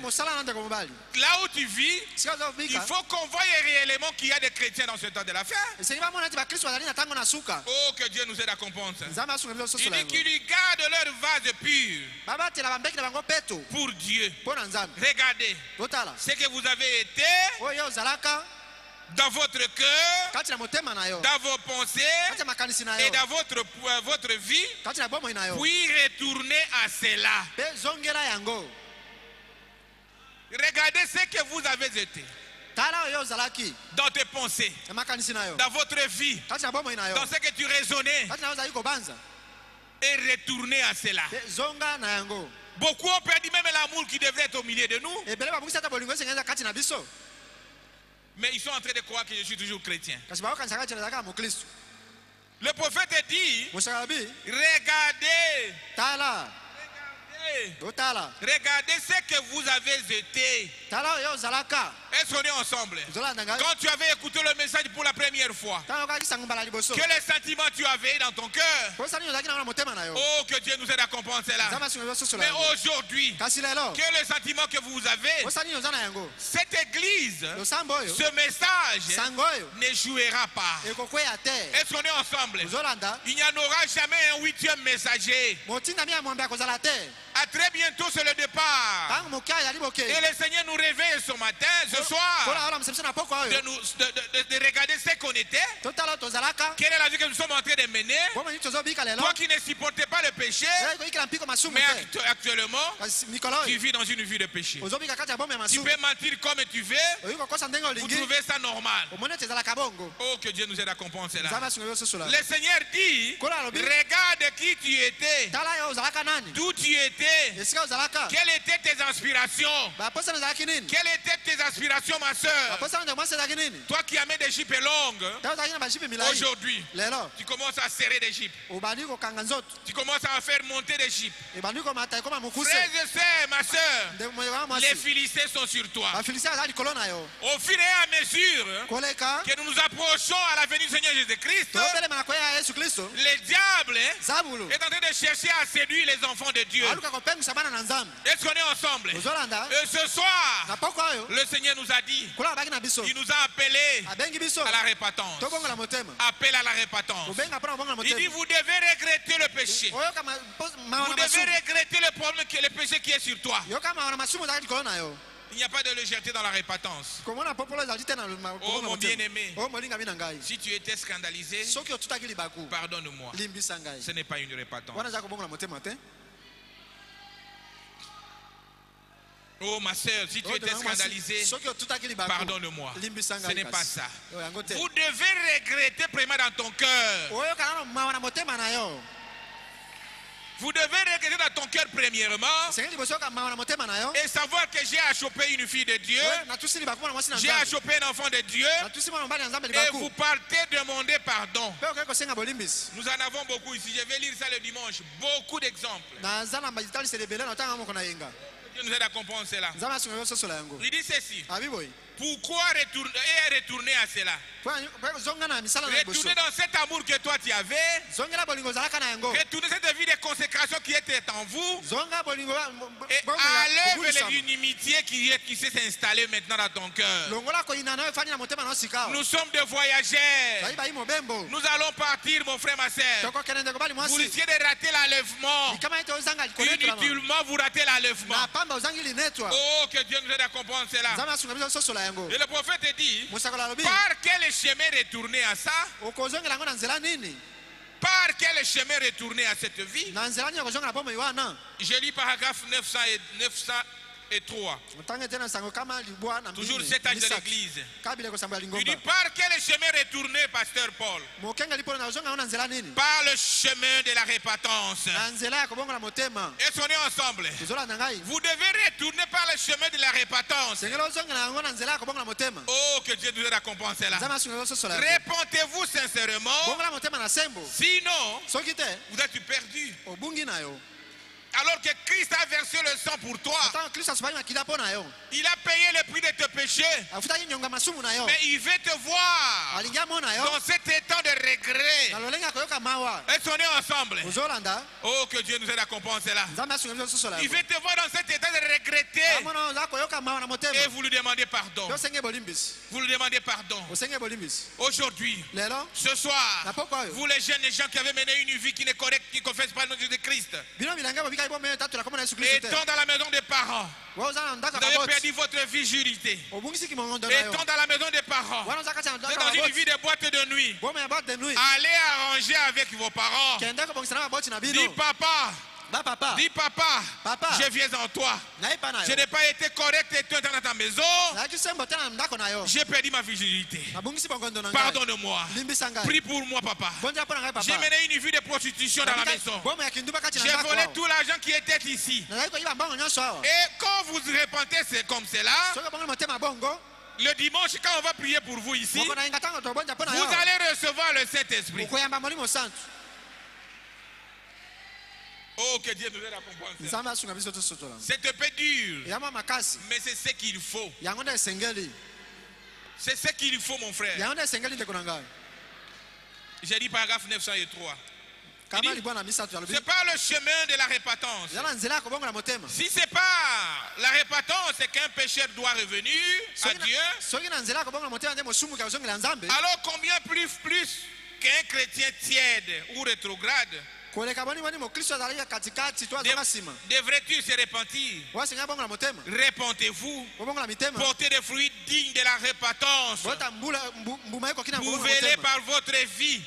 Là où tu vis, il faut qu'on voie réellement qu'il y a des chrétiens dans ce temps de la fin. Oh, que Dieu nous aide à comprendre ça. Il dit qu'ils lui gardent leur vase pur pour Dieu. Regardez ce que vous avez été dans votre cœur, dans vos pensées et dans votre vie, puis retourner à cela. Regardez ce que vous avez été dans tes pensées, dans votre vie, dans ce que tu raisonnais, et retourner à cela. Beaucoup ont perdu même l'amour qui devrait être au milieu de nous, mais ils sont en train de croire que je suis toujours chrétien. Le prophète dit, regardez ce que vous avez été. Est-ce qu'on est ensemble? Quand tu avais écouté le message pour la première fois, quel sentiment tu avais dans ton cœur? Oh, que Dieu nous aide à comprendre cela. Mais aujourd'hui, quel est le sentiment que vous avez? Cette église, ce message ne jouera pas. Est-ce qu'on est ensemble? Il n'y en aura jamais un 8e messager. À très bientôt, c'est le départ. Et le Seigneur nous réveille ce matin, ce soir, de regarder ce qu'on était. Quelle est la vie que nous sommes en train de mener? Toi qui ne supportais pas le péché, mais actuellement, tu vis dans une vie de péché. Tu peux mentir comme tu veux. Vous trouvez ça normal. Oh, que Dieu nous aide à comprendre cela. Le Seigneur dit, regarde qui tu étais, d'où tu étais, quelles étaient tes aspirations. Quelles étaient tes aspirations, ma soeur? Toi qui amènes des jupes longues, aujourd'hui, tu commences à serrer des jupes. Tu commences à faire monter des jupes. Frères et sœurs, ma soeur, les Philistins sont sur toi. Au fur et à mesure que nous nous approchons à la venue du Seigneur Jésus-Christ, le diable est en train de chercher à séduire les enfants de Dieu. Est-ce qu'on est ensemble? Et ce soir, le Seigneur nous a dit, il nous a appelés à la repentance. Appel à la repentance. Il dit, vous devez regretter le péché. Vous devez regretter le problème, le péché qui est sur toi. Il n'y a pas de légèreté dans la repentance. Oh mon bien-aimé, si tu étais scandalisé, pardonne-moi. Ce n'est pas une repentance. Oh ma soeur, si tu étais scandalisé, pardonne-moi. Ce n'est pas ça. Vous devez regretter premièrement dans ton cœur. Vous devez regretter dans ton cœur premièrement et savoir que j'ai à choper une fille de Dieu, j'ai à choper un enfant de Dieu, et vous partez demander pardon. Nous en avons beaucoup ici. Je vais lire ça le dimanche. Beaucoup d'exemples. Dieu nous aide à comprendre cela. Il dit ceci. Pourquoi retourner à cela? Retourner dans cet amour que toi tu avais. Retourner cette vie de consécration qui était en vous. Et enlève l'inimitié qui s'est installée maintenant dans ton cœur. Nous sommes des voyageurs. Nous allons partir, mon frère, ma soeur. Vous risquez de rater l'enlèvement. Inutilement, vous ratez l'enlèvement. Oh, que Dieu nous aide à comprendre cela. Et le prophète dit, par quel chemin retourner à ça? Par quel chemin retourner à cette vie? Je lis paragraphe 901 et 3. Ntange tena sango kama libwa na Toujours mbili, cet âge de misatu. l'église. Kabile ko samba Il lingomba. dit par quel chemin retourner, pasteur Paul? Mokenga lipo na zonga ona nzela nini? Par le chemin de la repentance. Na nzela ya kobonga na motema. Est-ce qu'on est ensemble? Tozola na ngai. Vous devez retourner par le chemin de la repentance. Sengela zonga na ngona nzela ya kobonga na motema. Oh, que Dieu nous aide à compenser là. Nzama sunga so sola. Répentez-vous sincèrement. Bonga na motema na sembo. Sinon, Soki te vous êtes perdu. obungi na yo. Alors que Christ a versé le sang pour toi. Ata Kristo asubali na kidapo na yo. Il a payé le prix de tes péchés. Afuta nyonga masumu na yo. Mais il veut te voir Alingia mona yo. dans cet état de regret. Na lolenga koyoka mawa. Est-ce qu'on est ensemble? Ozolanda. Oh, que Dieu nous aide à compenser là. Nzama sunga so sola. Il veut te voir dans cet état de regretter. Amona za koyoka mawa na motema. Et vous lui demandez pardon. Yo senge bolimbisi. Vous lui demandez pardon. Osenge bolimbisi. Aujourd'hui, Lelo. ce soir, Na poko yo. vous les jeunes gens qui avaient mené une vie qui n'est correcte, qui ne confessent pas le nom de Jésus-Christ, Bino milanga bobika ibo me tatu la komona Yesu Kristo. étant dans la maison des parents, Waza na ndaka vous avez kabot. perdu votre virginité. Obungisi ki mongondo na yo. Étant dans la maison des parents, Wana zaka cha vous ndaka êtes dans une kabot. vie de boîte de nuit. Boma ya boîte de nuit. Allez arranger avec vos parents. Kenda ko bongisa na boîte na Dis bino. papa, Ba papa. dis papa, Papa. je viens en toi. Na ipa na Je yo. n'ai pas été correct et toi dans ta maison. Na kisembo tena ndako na yo. J'ai perdu ma virginité. Na bungisi bongondo na ngai. Pardonne-moi. Limbisa ngai. Prie pour moi, papa. Bonja pona ngai papa. J'ai mené une vie de prostitution dans la maison. Boma ya kinduba kati na J'ai ndako. volé tout l'argent qui était ici. Na ko iba mbongo nyonso awa. Et quand vous repentez, c'est comme cela. Soka bongo motema bongo. Le dimanche, quand on va prier pour vous ici, Moko na inga tango to bonja pona vous yo. allez recevoir le Saint-Esprit. Ukoyamba molimo santu. Oh, que Dieu nous aide à comprendre ça. Nzamba sunga biso to sotola. C'est un peu dur, Yama makasi. mais c'est ce qu'il faut. Yango nde sengeli. C'est ce qu'il faut, mon frère. Yango nde sengeli ndeko na ngai. J'ai dit paragraphe 903. Kama libwa na misatu ya lobi. C'est pas le chemin de la repentance. Yana nzela ko bongo na motema. Si c'est pas la repentance, c'est qu'un pécheur doit revenir à Dieu. Soki na nzela ko bongo na motema nde mosumu ka zongela nzambe. Alors combien plus qu'un chrétien tiède ou rétrograde Koleka boni boni mo Kristo azali katikati to azonga sima. devrais-tu se repentir? Wasenga bongo na motema. Repentez-vous, Ko bongo na mitema. portez des fruits dignes de la repentance. Bota mbula mbuma iko kina bongo na Prouvez-les motema. par votre vie.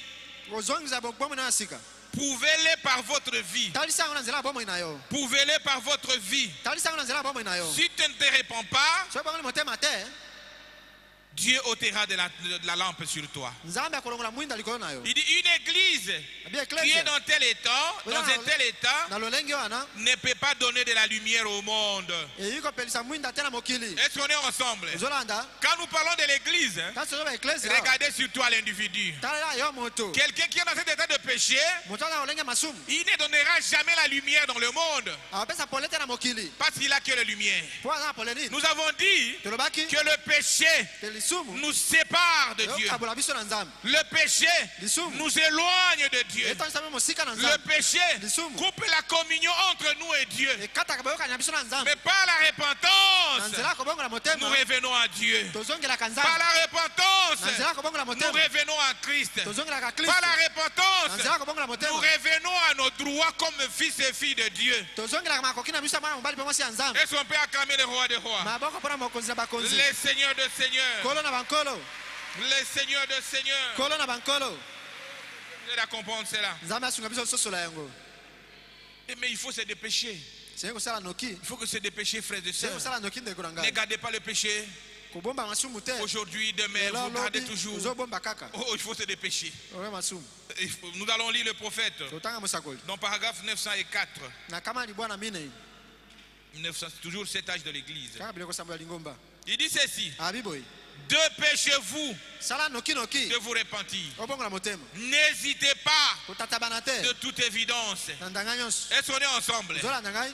Ozongiza bongo na asika. Prouvez-les par votre vie. Talisa ngona nzela bongo ina yo. Prouvez-les par votre vie. Talisa ngona nzela bongo ina yo. Si tu ne te réponds pas, So bongo na motema te. Dieu ôtera de la lampe sur toi. Nzambe akolongola mwinda likolo na yo. Il dit une église Bien qui clair. est dans tel état, dans un tel état, Na lolenge wana. ne peut pas donner de la lumière au monde. E yiko pelisa mwinda tena mokili. Est-ce qu'on est ensemble? Zolanda. Quand nous parlons de l'église, Kasi ba ecclesia. regardez surtout à l'individu. Tala yo moto. Quelqu'un qui est dans cet état de péché, Motala olenge masumu. il ne donnera jamais la lumière dans le monde Apesa polete na mokili. parce qu'il a que la lumière. Po na poleni. Nous avons dit Tolobaki. que le péché Telisumu. nous sépare de Dieu. Kabola biso na nzambe. Le péché Lisumu. nous éloigne de Dieu. Eto nzambe mosika na Le nzambe. péché Lisumu. coupe la communion entre nous et Dieu. E kata kaboyoka na biso na nzambe. Mais par la Na repentance, nzela ko bongo na motema. nous revenons à Dieu. Tozongela ka Par nzambe. la repentance, Na nzela ko bongo na nous motema. revenons à Christ. Tozongela ka Par Kristo. la Na repentance, nzela ko bongo na nous motema. revenons à nos droits comme fils et filles de Dieu. Tozongela ka makoki na biso mwana mobali pe mwasi ya nzambe. Est-ce qu'on peut acclamer le roi des rois, Maboko pona mokonzi na bakonzi. les seigneurs de seigneurs, Kolo na bankolo. les seigneurs de seigneurs? Kolo na bankolo. Vous allez comprendre cela. Nzambe asunga biso sosola yango. Mais il faut se dépêcher. C'est kosala noki. Il faut que se dépêcher, frères et C'est sœurs. kosala noki ndeko na Ne ngai. gardez pas le péché. Kobomba masumu te. Aujourd'hui, demain, Lelo vous gardez lobi, toujours. uzobomba kaka. Oh, il faut se dépêcher. Owe masumu. Nous allons lire le prophète Totanga musakoli. dans paragraphe 904. Na kama libwana mine. 900, c'est toujours cet âge de l'église. Kaka bileko sambo ya lingomba. Il dit ceci: Abiboy. dépêchez-vous Sala noki noki. de vous repentir. Obongo na motema. N'hésitez pas Kotatabana te. de toute évidence. Na ndanga nyonso. Est-ce qu'on est ensemble? Zola na ngai.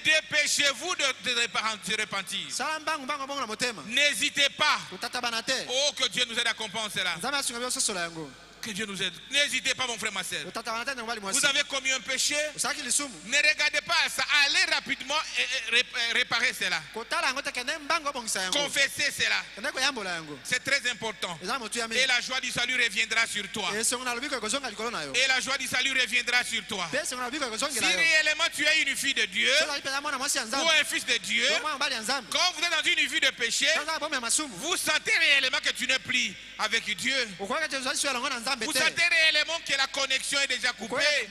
Dépêchez-vous de se repentir. Sala mbangu mbangu bongo na motema. N'hésitez pas. Kotatabana te. Oh, que Dieu nous aide à compenser cela. Nzambe asunga biso sosola yango. Que Dieu nous aide. N'hésitez pas, mon frère, ma soeur. Kotatabana te na mobali mwasi. Vous avez commis un péché. Osaki lisumu. Ne regardez pas ça. Allez rapidement et réparer cela. Kotala yango te kende mbangu obongisa yango. Confessez cela. Kende koyambola yango. C'est très important. Eza motu ya Et mingi. la joie du salut reviendra sur toi. Et songo na lobiko ekozonga likolo na yo. Et la joie du salut reviendra sur toi. Pe songo na lobiko Si ekozongela yo. réellement tu es une fille de Dieu Sola ipeza mwana mwasi ya ou nzambe. un fils de Dieu, Yo mwana mobali ya nzambe. quand vous êtes dans une vie de péché, Nzambe bombe ya masumu. vous sentez réellement que tu n'es plus avec Dieu. Okwaka te zali sio longo na nzambe. Vous sentez réellement que la connexion est déjà coupée.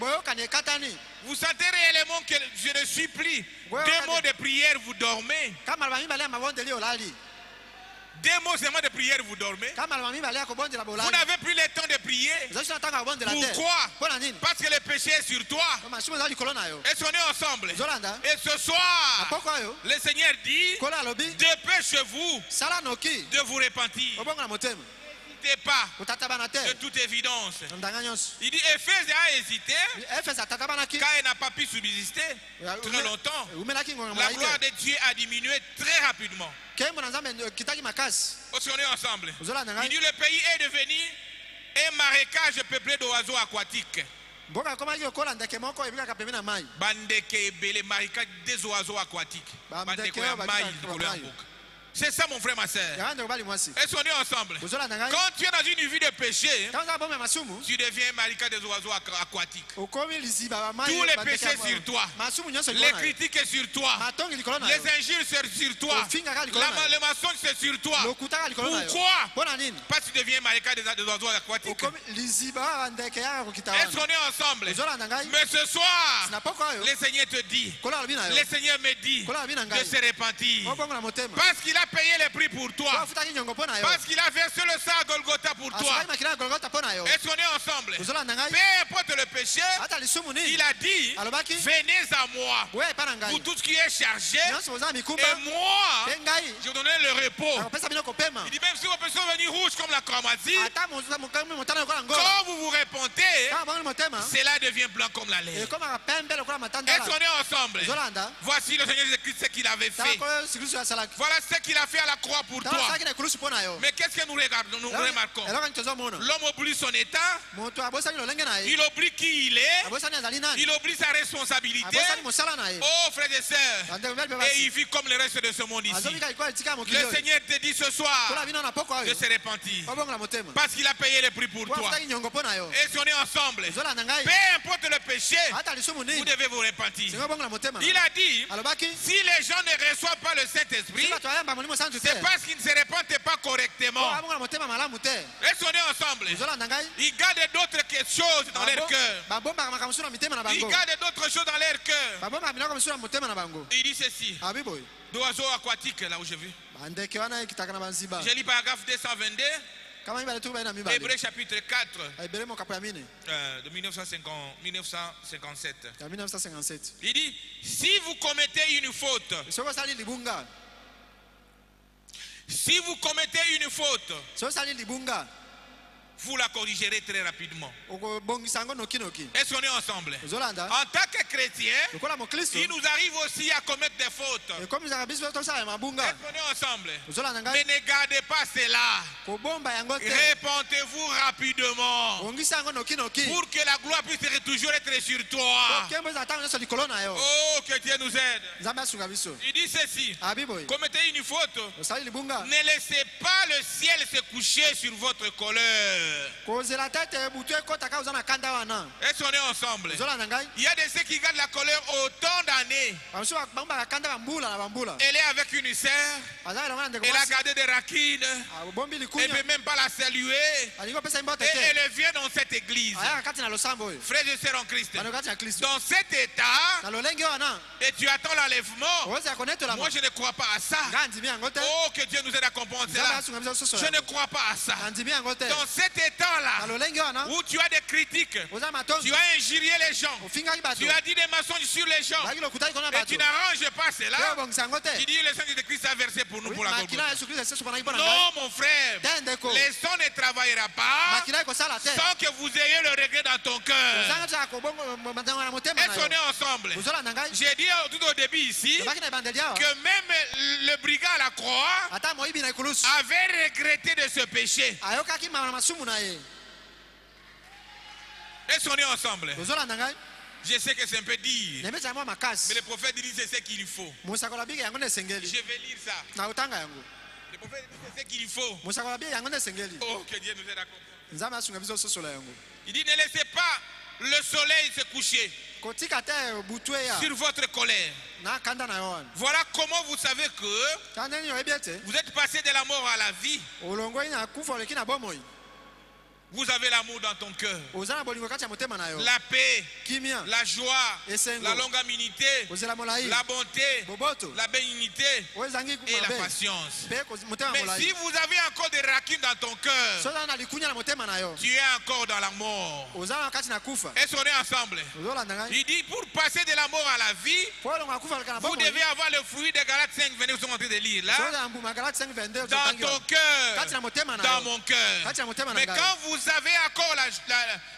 Vous sentez réellement que je ne suis plus. 2 mots de prière, vous dormez. 2 mots seulement de prière, vous dormez. Vous n'avez plus le temps de prier. Pourquoi? Parce que le péché est sur toi. Et on est ensemble. Et ce soir, le Seigneur dit, dépêchez-vous de vous repentir. N'hésitez pas, de toute évidence. Il dit, Éphèse a hésité car il n'a pas pu subsister très longtemps. La gloire de Dieu a diminué très rapidement. Parce qu'on est ensemble. Il dit, le pays est devenu un marécage peuplé d'oiseaux aquatiques. Bandeke, marécage des oiseaux aquatiques. C'est ça mon frère, ma soeur. Est-ce qu'on est ensemble? Quand tu es dans une vie de péché, tu deviens un marécage des oiseaux aquatiques. Tous les péchés sur toi, les critiques sur toi, les injures sur toi, le mensonge c'est sur toi. Pourquoi? Parce que tu deviens un marécage des oiseaux aquatiques. Est-ce qu'on est ensemble? Mais ce soir, le Seigneur te dit, le Seigneur me dit de se repentir. Parce qu'il a payé le prix pour toi. Parce qu'il a versé le sang à Golgotha pour toi. Est-ce qu'on est ensemble? Peu importe le péché, il a dit, venez à moi, vous tous qui êtes chargés, et moi, je vous donnerai le repos. Il dit, même si vos péchés sont venus rouges comme la cramoisie, quand vous vous repentez, cela devient blanc comme la laine. Est-ce qu'on est ensemble? Voici le Seigneur Jésus-Christ, ce qu'il avait fait. Voilà ce qu'il a fait à la croix pour toi. Mais qu'est-ce que nous regardons, nous remarquons? L'homme oublie son état, il oublie qui il est, il oublie sa responsabilité. Oh frères et sœurs, et il vit comme le reste de ce monde ici. Le Seigneur te dit ce soir de se repentir parce qu'il a payé le prix pour toi. Et si on est ensemble, peu importe le péché, vous devez vous repentir. Il a dit, si les gens ne reçoivent pas le Saint-Esprit, c'est parce qu'ils ne se repentent pas correctement. Et si on est ensemble, ils gardent d'autres choses dans leur cœur. Ils gardent d'autres choses dans leur cœur. Il dit ceci, d'oiseaux aquatiques, là où je vis. Je lis paragraphe 222. Hébreux chapitre 4 de 1957. Il dit, si vous commettez une faute, vous la corrigerez très rapidement. Est-ce qu'on est ensemble? En tant que chrétien, il nous arrive aussi à commettre des fautes. Est-ce qu'on est ensemble? Mais ne gardez pas cela. Répentez-vous rapidement pour que la gloire puisse toujours être sur toi. Oh, que Dieu nous aide. Il dit ceci, commettez une faute, ne laissez pas le ciel se coucher sur votre colère. Est-ce qu'on est ensemble? Il y a de ceux qui gardent la colère autant d'années. Elle est avec une sœur, elle a gardé des raquines, elle ne peut même pas la saluer, et elle vient dans cette église. Frères et sœurs en Christ, dans cet état, et tu attends l'enlèvement, moi je ne crois pas à ça. Oh, que Dieu nous aide à comprendre cela. Je ne crois pas à ça. Dans cet état-là, où tu as des critiques, tu as injurié les gens, tu as dit des mensonges sur les gens, et tu n'arranges pas cela, tu dis le sang de Christ a versé pour nous pour la Golgotha. Non, mon frère, le sang ne travaillera pas sans que vous ayez le regret dans ton cœur. Est-ce qu'on est ensemble? J'ai dit tout au début ici que même le brigand à la croix avait regretté de ce péché. Est-ce qu'on est ensemble? Je sais que c'est un peu dire, mais le prophète dit c'est ce qu'il faut. Je vais lire ça. Le prophète dit c'est ce qu'il faut. Oh, que Dieu nous aide à comprendre. Il dit ne laissez pas le soleil se coucher sur votre colère. Voilà comment vous savez que vous êtes passé de la mort à la vie. Vous avez l'amour dans ton cœur. oza na bolingo kati ya motema na yo La paix, kimia la joie, Esengo. la longanimité, kozela molai la bonté, boboto la bénignité oyo ezangi et la mabe patience. mpe motema Mais molai si vous avez encore des racunes dans ton cœur, so oza na likunya na motema na yo tu es encore dans la mort. oza na kati na kufa Est-ce qu'on est ensemble? ozolanda ngai Il dit pour passer de la mort à la vie, po olonga kufa leka na vous bomoi devez avoir le fruit de Galates 5, venez, vous sommes en train de lire là. so oza na mbuma galati 5:22 Dans ozotangi ton yo. cœur, kati na motema na dans yo mon cœur. kati na motema na Mais ngai quand vous avez encore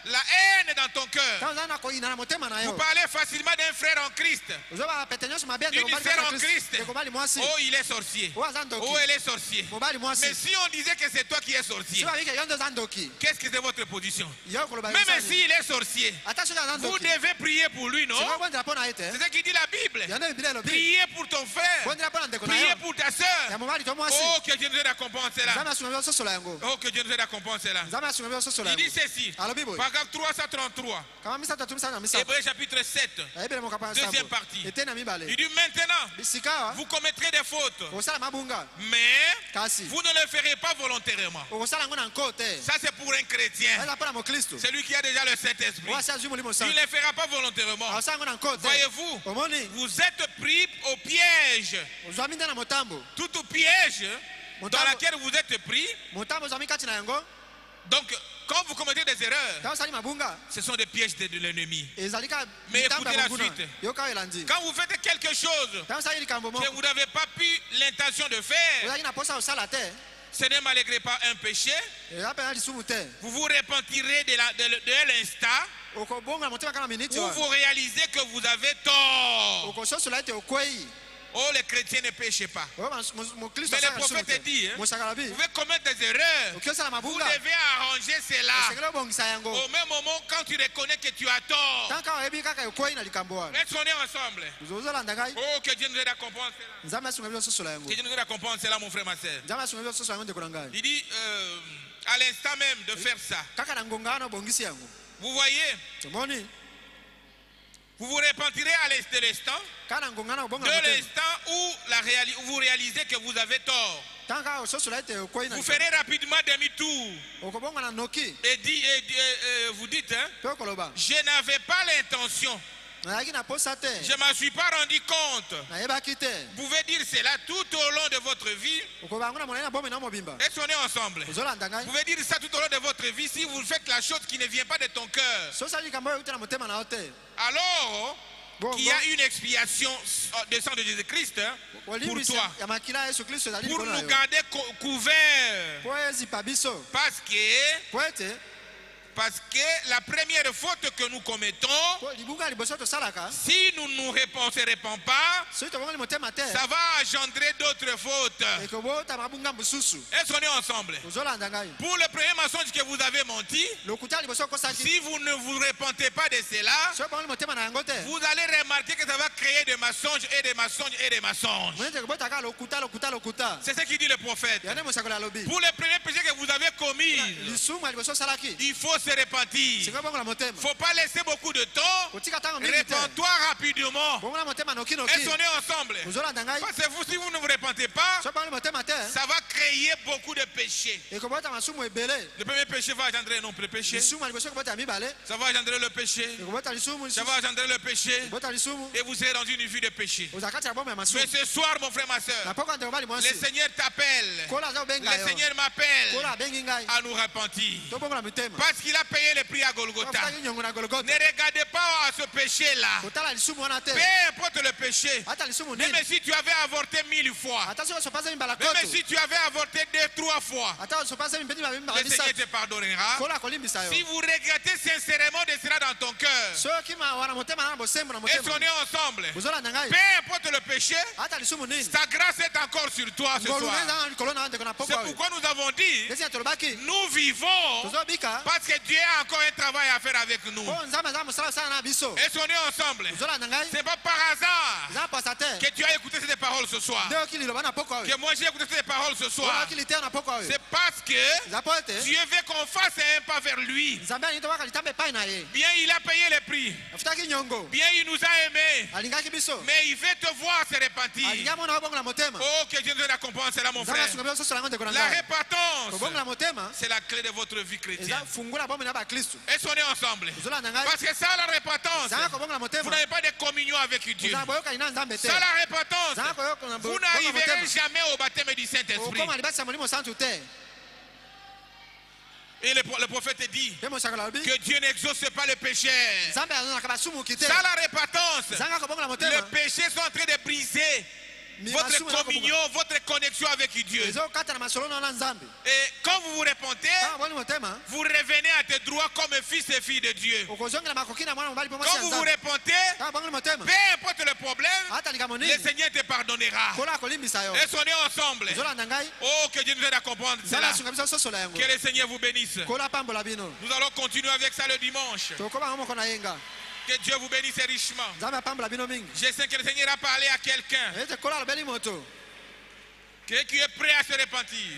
la haine dans ton cœur, kama oza na koyina na motema na vous yo parlez facilement d'un frère en Christ. ozoba pete nyonso mabe ya Une ndeko sœur en mobali Christ. ndeko mobali mwasi Oh, il est sorcier. oyo aza ndoki Oh, elle est sorcier. mobali mwasi Mais si on disait que c'est toi qui es si sorcier, babike yo nde oza ndoki qu'est-ce que c'est votre position? yo koloba Même yosani. s'il est sorcier, ata soki aza vous ndoki devez prier pour lui, non? sikobondela mpo na ye te C'est ce qui dit la Bible. yango biblia elobi Priez pour ton frère. bondela mpo na ndeko na Priez yo pour ta ya soeur. mobali to mwasi Oh, que Dieu nous aide à comprendre cela. nzambe asunga bi ososola yango Oh, que Dieu nous aide à comprendre cela. nzambe asunga bi ososola Il dit yango ceci. alobi boye Paragraphe 333. kama misato atu misato na misato Hébreux chapitre 7. ayebele mokapa Deuxième partie. ete na mibale Il dit maintenant, bisika awa vous commettrez des fautes, okosala mabunga mais kasi vous ne le ferez pas volontairement. okosala yango na nko te Ça, c'est pour un chrétien. eza mpo na mokristo Celui qui a déjà le Saint-Esprit. oyo asi azwi molimo Il santu ne le fera pas volontairement. akosala yango na nko te Voyez-vous, omoni vous êtes pris au piège. ozwami nde na motambo Tout piège dans Motambo. laquelle vous êtes pris. motambo ozwami kati na yango Donc, quand vous commettez des erreurs, kaka osali mabunga ce sont des pièges de l'ennemi. ezali kaka Mais mitambo écoutez ya la bonguna suite. yoka oyo elandi Quand vous faites quelque chose ntango osali likambo que moko vous n'avez pas pu l'intention de faire, ozalaki na posa kosala te ce n'est malgré pas un péché. eza mpena lisumu te Vous vous repentirez de l'instant okobonga motema kaka na miniti où vous réalisez que vous avez tort. okososola ete okwei Oh, les chrétiens ne péchent pas. oyo mokristo Mais le asala lisumu prophète te dit, hein, mosakala bi vous pouvez commettre des erreurs. oki osala Vous mabunga devez arranger cela. osengeli obongisa yango Au même moment, quand tu reconnais que tu as tort. tanka oyebi kaka okwei na likambo wana Est-ce qu'on est ensemble? ozolanda ngai Oh, que Dieu nous aide à comprendre cela. nzambe asunga bi ososola yango Que Dieu nous aide à comprendre cela, mon frère, ma soeur. nzambe asunga bi ososola yango ndeko na ngai Il dit, à l'instant même de faire ça, kaka na ngonga wana obongisi yango vous voyez, tomoni vous vous repentirez de l'instant, kaka na ngonga wana obonga de na motema l'instant où vous réalisez que vous avez tort. tanka ososola ete okwei na Vous ferez rapidement demi-tour okobonga na noki et vous dites, hein, mpe okoloba je n'avais pas l'intention, nayaki na posa te je ne m'en suis pas rendu compte. nayebaki te Vous pouvez dire cela tout au long de votre vie. okoba yango na molai na bomoi na mobimba Est-ce qu'on est ensemble? ozolanda ngai Vous pouvez dire ça tout au long de votre vie si vous faites la chose qui ne vient pas de ton cœur. so osali likambo oyo euti na motema na yo te Alors bongo qu'il y a une expiation de sang de Jésus-Christ hein, pour olimbisi toi, ya makila ya yesu kristo ezali pour likolo na nous yo garder couverts. po ezipa biso Parce que la première faute que nous commettons, po libunga ya liboso tosalaka si on ne se répand pas, soki tobongoli motema te ça va engendrer d'autres fautes. ekobota mabunga mosusu Est-ce qu'on est ensemble? ozolanda ngai Pour le premier mensonge que vous avez menti, lokuta ya liboso okosaki si vous ne vous repentez pas de cela, soki obongoli motema na yango te vous allez remarquer que ça va créer des mensonges et des mensonges et des mensonges. monete ekobota kaka lokuta C'est ce qu'il dit le prophète. yango nde mosakoli alobi Pour le premier péché que vous avez commis, lisumu ya liboso osalaki il faut se repentir. singa obongola motema Il ne faut pas laisser beaucoup de temps. kotika ntango mingi te Répands-toi rapidement. bongola motema Est-ce nokinoki qu'on est ensemble? ozolanda ngai Parce que vous, si vous ne vous repentez pas, soki obongoli motema te ça va créer beaucoup de péchés. ekobota masumu ebele Le premier péché va engendrer non le péché. lisumu ya liboso ekobota ya mibale Ça va engendrer le péché. ekobota lisumu Ça va engendrer le péché. ekobota lisumu Et vous serez dans une vie de péché. ozala kati ya bomo ya masumu Mais ce soir, mon frère, ma soeur, na poko ya ndeko mobali le mwasi Seigneur t'appelle. kola aza kobenga Le yo Seigneur m'appelle kola abengi ngai à nous repentir. tobongola mitema Parce qu'il a payé le prix à Golgotha. afutaki nyongo na Ne golgota regardez pas à ce péché-là. kotala lisumu wana te Peu importe le péché. ata lisumu Même nini si tu avais avorté 1000 fois. ata soki osopasami mbala Même koto si tu avais avorté 2-3 fois. ata osopasami mpeni babimi mbala Le Seigneur misato te pardonnera. kola akolimbisa Si yo vous regrettez sincèrement de cela dans ton cœur. soki mawa na motema na bosembo na Est-ce qu'on motema est ensemble? bozolanda ngai Peu importe le péché. ata lisumu nini Sa grâce est encore sur toi ce ngolu soir. eza na likolo na ndeko na poko C'est oyo pourquoi nous avons dit, esi ya tolobaki nous vivons tozobika parce que Dieu a encore un travail à faire avec nous. po nzambe aza mosala osala na biso Est-ce qu'on est ensemble? ozolanda ngai C'est pas par hasard eza posa te que tu as écouté cette parole paroles ce soir, que moi j'ai écouté ces paroles ce soir, c'est parce que Dieu veut qu'on fasse un pas vers lui. Bien, il a payé le prix. Bien, il nous a aimés. Mais il veut te voir se repentir. Oh, que Dieu nous accompagne, c'est là mon frère. La repentance, c'est la clé de votre vie chrétienne. Est-ce qu'on est ensemble? Parce que ça, la repentance, vous n'avez pas de communion avec Dieu. Ça, la repentance, vous n'arriverez jamais au baptême du Saint-Esprit. Et le prophète dit que Dieu n'exauce pas le péché. Ça, la repentance, le péché sont en train de briser votre communion, votre connexion avec Dieu. Et quand vous vous repentez, vous revenez à tes droits comme fils et filles de Dieu. Quand vous vous repentez, peu importe le problème, le Seigneur te pardonnera. Et on est ensemble. Oh, que Dieu nous aide à comprendre cela. Que le Seigneur vous bénisse. Nous allons continuer avec ça le dimanche. Que Dieu vous bénisse richement. Je sais que le Seigneur a parlé à quelqu'un qui est prêt à se repentir,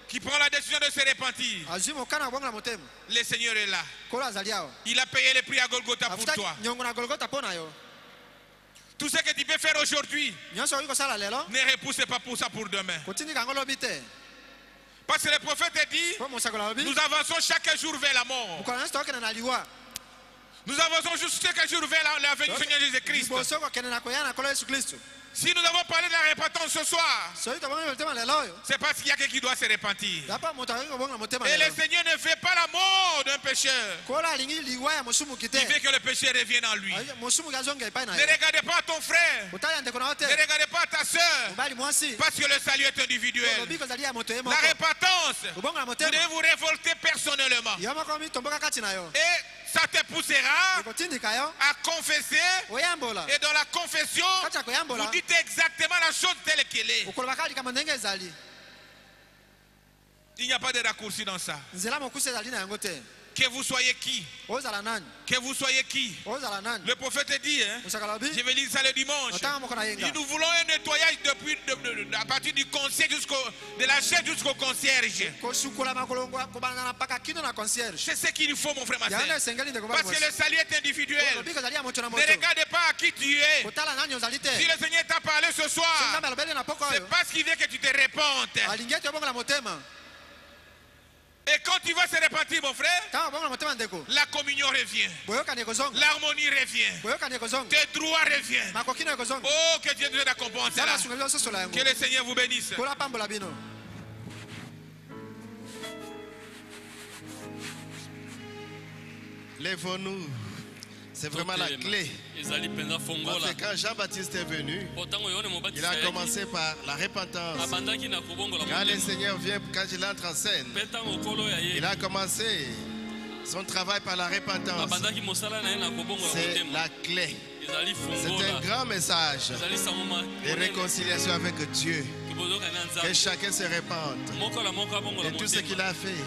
qui prend la décision de se repentir. Le Seigneur est là. Il a payé le prix à Golgotha pour toi. Tout ce que tu peux faire aujourd'hui, ne repousse pas pour ça pour demain. Parce que le prophète dit, nous avançons chaque jour vers la mort. Nous avançons juste chaque jour vers la venue du Seigneur Jésus-Christ. Si nous avons parlé de la repentance ce soir, c'est parce qu'il y a quelqu'un qui doit se repentir. Et le Seigneur ne fait pas la mort d'un pécheur. Il fait que le péché revienne en lui. Ne regardez pas ton frère, ne regardez pas ta soeur, parce que le salut est individuel. La repentance, vous devez vous révolter personnellement. Et ça te poussera à confesser. Et dans la confession, vous dites exactement la chose telle qu'elle est. Il n'y a pas de raccourci dans ça. Que vous soyez qui? Que vous soyez qui? Le prophète dit, je vais lire ça le dimanche. Nous voulons un nettoyage à partir du concierge de la chaise jusqu'au concierge. C'est ce qu'il faut, mon frère, ma soeur. Parce que le salut est individuel. Ne regardez pas à qui tu es. Si le Seigneur t'a parlé ce soir, c'est parce qu'il veut que tu te repentes. Et quand tu vas se repentir, mon frère, la communion revient, l'harmonie revient, tes droits reviennent. Oh, que Dieu nous aide à comprendre cela. Que le Seigneur vous bénisse. Lèvons-nous. C'est vraiment la clé. Parce que quand Jean-Baptiste est venu, il a commencé par la repentance. Quand le Seigneur vient, quand il entre en scène, il a commencé son travail par la repentance. C'est la clé. C'est un grand message de réconciliation avec Dieu. Que chacun se repente de tout ce qu'il a fait.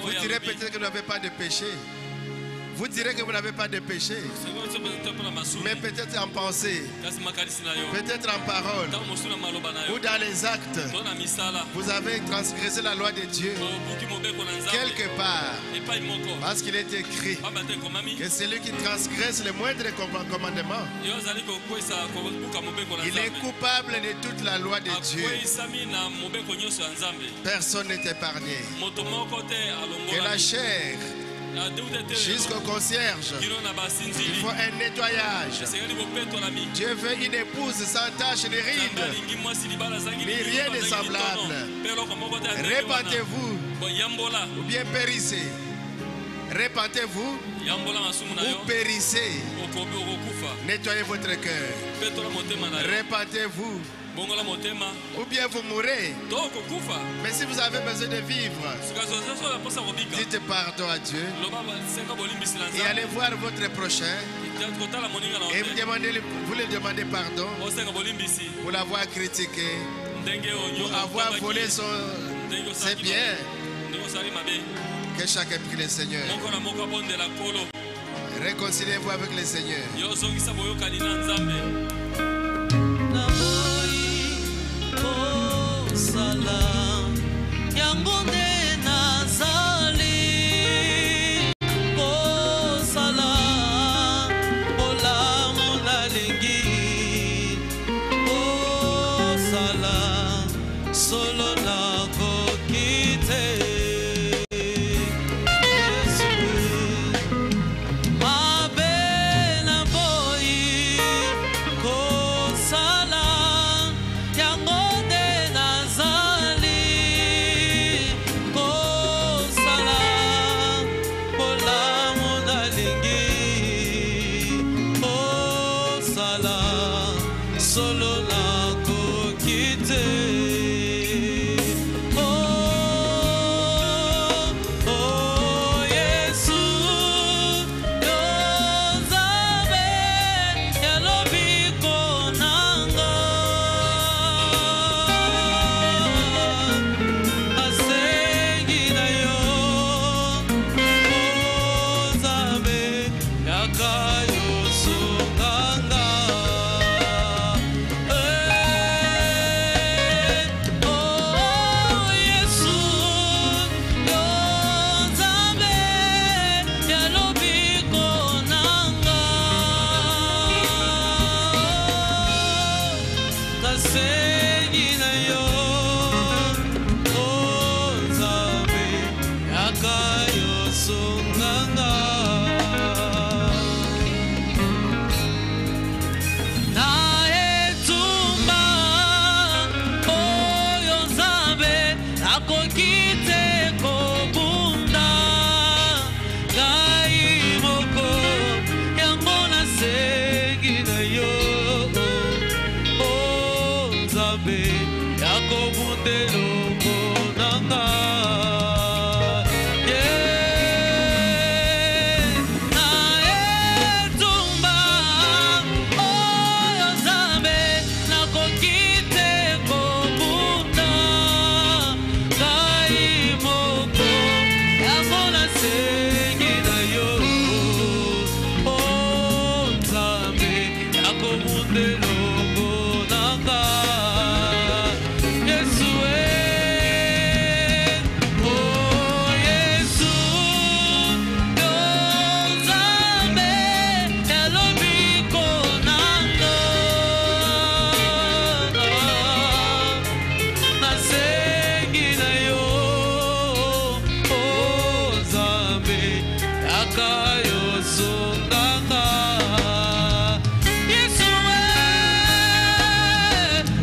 Vous direz peut-être que vous n'avez pas de péché. Vous direz que vous n'avez pas de péché, mais peut-être en pensée, peut-être en parole, ou dans les actes, vous avez transgressé la loi de Dieu quelque part, parce qu'il est écrit que celui qui transgresse le moindre commandement, il est coupable de toute la loi de Dieu. Personne n'est épargné. Que la chair jusqu'au concierge, il faut un nettoyage. Dieu veut une épouse sans tache ni ride, ni rien de semblable. Repentez-vous ou bien périssez. Repentez-vous ou périssez. Nettoyez votre cœur. Repentez-vous ou bien vous mourrez. Mais si vous avez besoin de vivre, dites pardon à Dieu et allez voir votre prochain et vous lui demandez pardon pour l'avoir critiqué, pour avoir volé ses biens. Que chacun prie le Seigneur. Réconciliez-vous avec le Seigneur.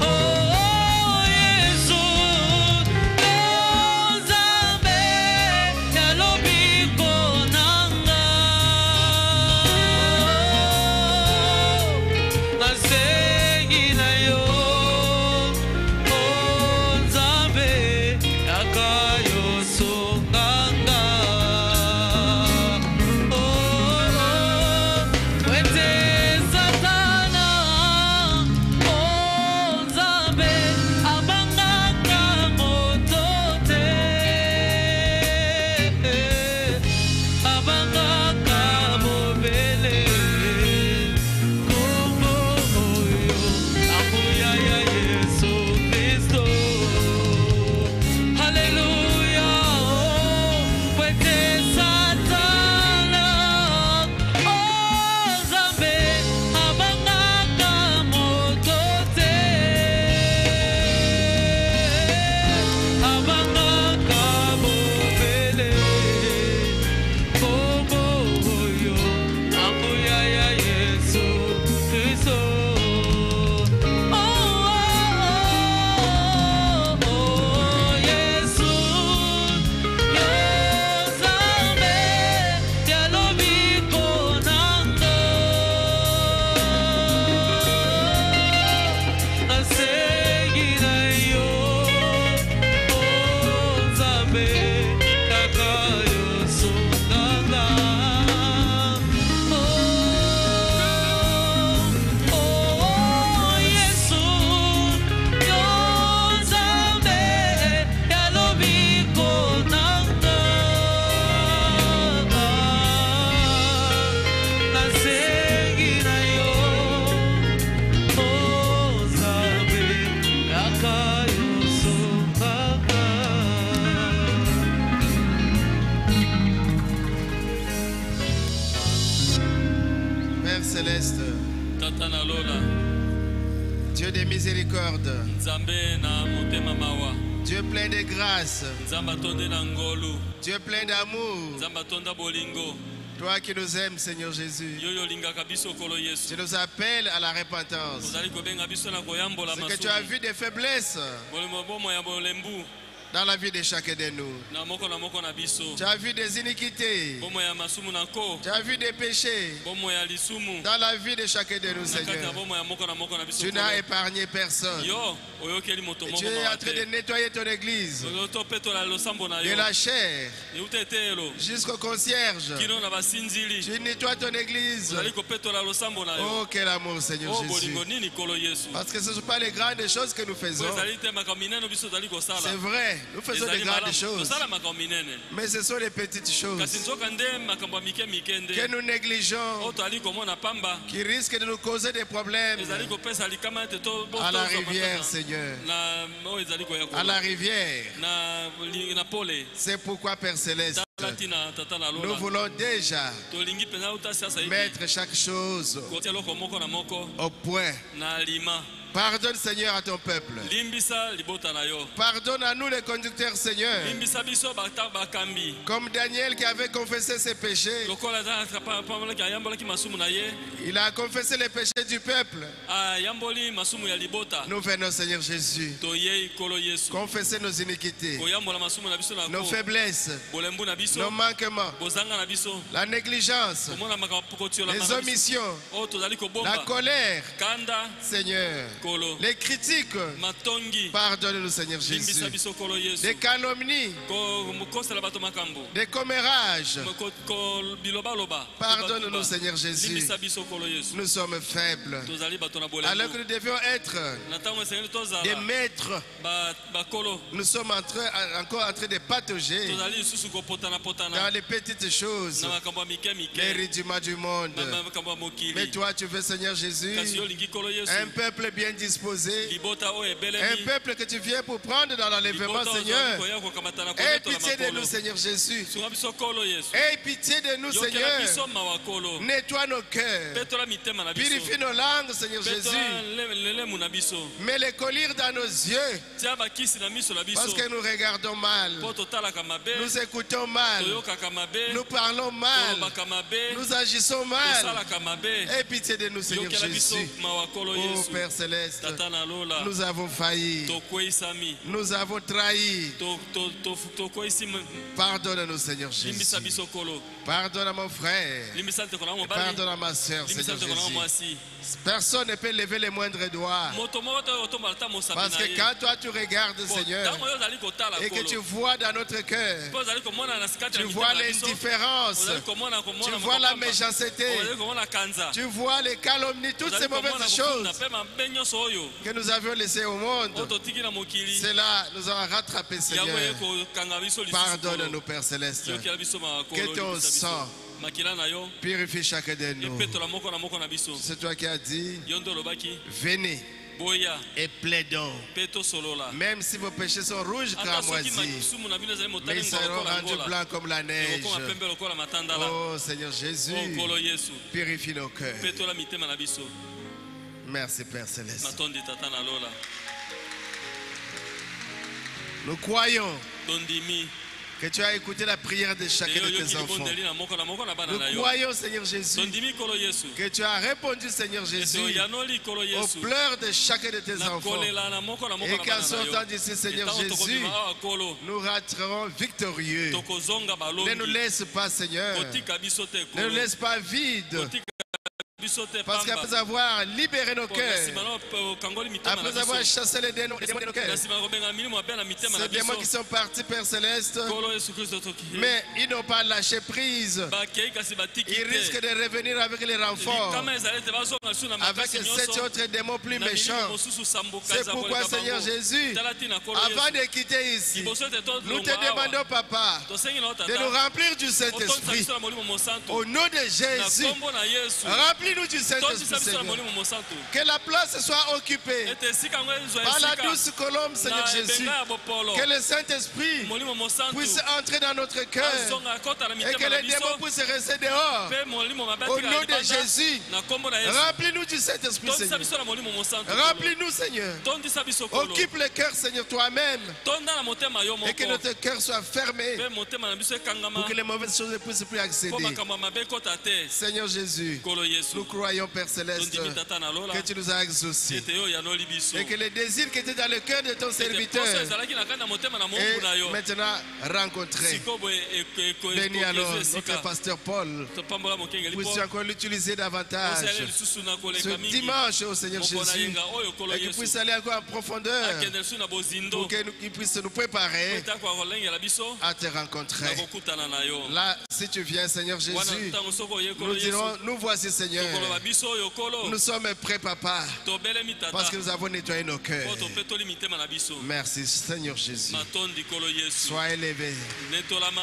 Oh Dieu de miséricorde, Dieu plein de grâce, Dieu plein d'amour, toi qui nous aimes, Seigneur Jésus, tu nous appelles à la repentance. C'est que tu as vu des faiblesses dans la vie de chacun de nous. Tu as vu des iniquités. Tu as vu des péchés dans la vie de chacun de nous, Seigneur. Tu n'as épargné personne. Et tu es en train de nettoyer ton église de la chair jusqu'au concierge. Tu nettoies ton église. Oh, quel amour, Seigneur Jésus. Parce que ce ne sont pas les grandes choses que nous faisons. C'est vrai, nous faisons des grandes choses, mais ce sont les petites choses que nous négligeons, qui risquent de nous causer des problèmes. À la rivière, Seigneur, à la rivière. C'est pourquoi, Père Céleste, nous voulons déjà mettre chaque chose au point. Pardonne, Seigneur, à ton peuple. Pardonne à nous les conducteurs, Seigneur. Comme Daniel qui avait confessé ses péchés. Il a confessé les péchés du peuple. Nous venons, Seigneur Jésus, confesser nos iniquités, nos faiblesses, nos manquements, la négligence, les omissions, la colère, Seigneur, les critiques. Pardonne-nous, Seigneur Jésus. Des calomnies, des commérages. Pardonne-nous, Seigneur Jésus. Nous sommes faibles, alors que nous devions être des maîtres. Nous sommes encore en train de patauger dans les petites choses, les rudiments du monde. Mais toi, tu veux, Seigneur Jésus, un peuple bien disposé, un peuple que tu viens pour prendre dans l'enlèvement, Seigneur. Aie pitié de nous, Seigneur Jésus. Aie pitié de nous, Seigneur. Nettoie nos cœurs, purifie nos langues, Seigneur Jésus. Mets les collyres dans nos yeux, parce que nous regardons mal, nous écoutons mal, nous parlons mal, nous agissons mal. Aie pitié de nous, Seigneur Jésus. Oh Père Céleste, nous avons failli, nous avons trahi. Pardonne-nous, Seigneur Jésus. Pardonne à mon frère, pardonne à ma soeur, Seigneur Jésus. Personne ne peut lever les moindres doigts, parce que quand toi tu regardes, Seigneur, et que tu vois dans notre cœur, tu vois l'indifférence, tu vois la méchanceté, tu vois les calomnies, toutes ces mauvaises choses que nous avions laissées au monde. Cela nous a rattrapés, Seigneur. Pardonne-nous, Père Céleste. Que ton sang purifie chacun de nous. C'est toi qui as dit, venez et plaidons. Même si vos péchés sont rouges cramoisis, mais ils seront rendus blancs comme la neige. Oh Seigneur Jésus, purifie nos cœurs. Merci, Père Céleste. Nous croyons que tu as écouté la prière de chacun de tes enfants. Nous croyons, Seigneur Jésus, que tu as répondu, Seigneur Jésus, aux pleurs de chacun de tes enfants. Et qu'en sortant d'ici, Seigneur Jésus, nous rentrerons victorieux. Ne nous laisse pas, Seigneur. Ne nous laisse pas vides. Parce qu'après avoir libéré nos cœurs, après avoir chassé les démons de nos cœurs, ces démons qui sont partis, Père Céleste, mais ils n'ont pas lâché prise. Ils risquent de revenir avec les renforts, avec 7 autres démons plus méchants. C'est pourquoi, Seigneur Jésus, avant de quitter ici, nous te demandons, Papa, de nous remplir du Saint-Esprit. Au nom de Jésus, remplis Remplis-nous du Saint-Esprit, Seigneur. Que la place soit occupée par la douce colombe, Seigneur Jésus. Que le Saint-Esprit puisse entrer dans notre cœur et que les démons puissent rester dehors. Au nom de Jésus, remplis-nous du Saint-Esprit, Seigneur. Remplis-nous, Seigneur. Occupe le cœur, Seigneur, toi-même. Et que notre cœur soit fermé pour que les mauvaises choses ne puissent plus accéder. Seigneur Jésus, nous croyons, Père Céleste, que tu nous as exaucés et que les désirs qui étaient dans le cœur de ton serviteur est maintenant rencontré. Bénis alors notre pasteur Paul. Puisses encore l'utiliser davantage ce dimanche, au Seigneur Jésus, et qu'il puisse aller encore en profondeur pour qu'il puisse nous préparer à te rencontrer. Là, si tu viens, Seigneur Jésus, nous dirons, nous voici, Seigneur. Nous sommes prêts, Papa, parce que nous avons nettoyé nos cœurs. Merci, Seigneur Jésus. Sois élevé,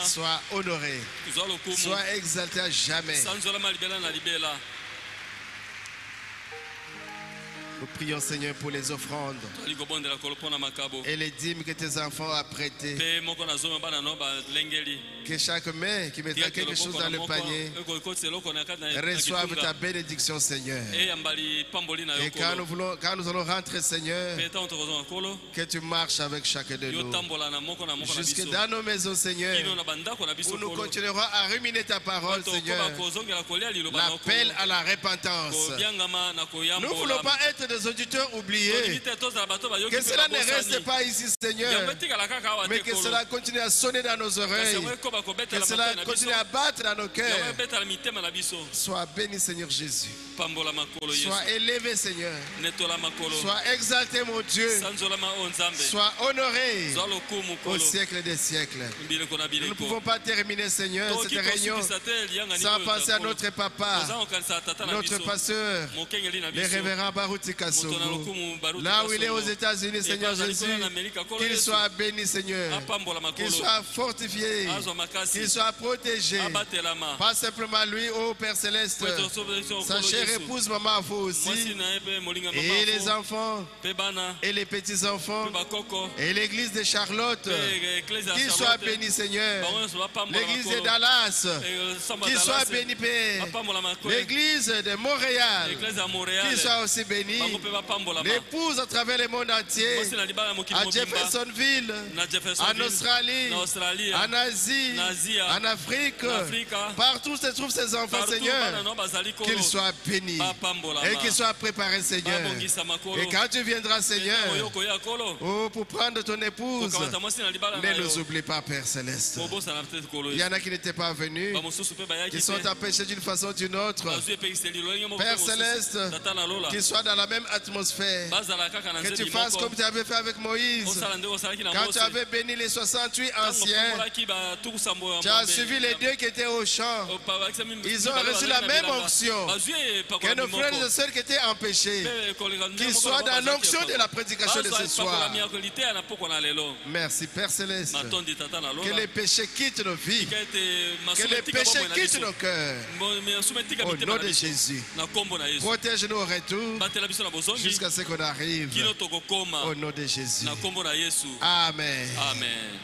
sois honoré, sois exalté à jamais. Nous prions, Seigneur, pour les offrandes et les dîmes que tes enfants ont prêtées. Que chaque main qui mettra quelque chose dans le panier reçoive ta bénédiction, Seigneur. Et quand nous allons rentrer, Seigneur, que tu marches avec chacun de nous jusque dans nos maisons, Seigneur, où nous continuerons à ruminer ta parole, Seigneur. L'appel à la repentance. Nous ne voulons pas être des auditeurs oubliés. Que cela ne reste pas ici, Seigneur, mais que cela continue à sonner dans nos oreilles. Que cela continue à battre dans nos cœurs. Sois béni, Seigneur Jésus. Sois élevé, Seigneur. Sois exalté, mon Dieu. Sois honoré au siècle des siècles. Nous ne pouvons pas terminer, Seigneur, cette réunion sans penser à notre papa, notre pasteur, le révérend Baruti Kasongo. Là où il est aux États-Unis, Seigneur Jésus, qu'il soit béni, Seigneur. Qu'il soit fortifié. Qu'il soit protégé. Pas simplement lui, ô Père Céleste. Sa chère épouse, maman, vous aussi. Et les enfants. Et les petits-enfants. Et l'église de Charlotte. Qu'il soit béni, Seigneur. L'église de Dallas. Qu'il soit béni, Père. L'église de Montréal. Qu'il soit aussi béni. L'épouse à travers le monde entier. À Jeffersonville. En Australie. En Asie. En Afrique. Partout se trouvent ces enfants, Seigneur. Qu'ils soient bénis. Et qu'ils soient préparés, Seigneur. Et quand tu viendras, Seigneur, pour prendre ton épouse, ne nous oublie pas, Père Céleste. Il y en a qui n'étaient pas venus, qui sont empêchés d'une façon ou d'une autre. Père Céleste, qu'ils soient dans la même atmosphère. Que tu fasses comme tu avais fait avec Moïse. Quand tu avais béni les 68 anciens, tu as suivi les deux qui étaient au champ. Ils ont reçu la même onction que nos frères et sœurs qui étaient empêchés. Qu'ils soient dans l'onction de la prédication de ce soir. Merci, Père Céleste. Que les péchés quittent nos vies. Que les péchés quittent nos cœurs. Au nom de Jésus. Protège-nous au retour jusqu'à ce qu'on arrive. Au nom de Jésus. Amen. Amen.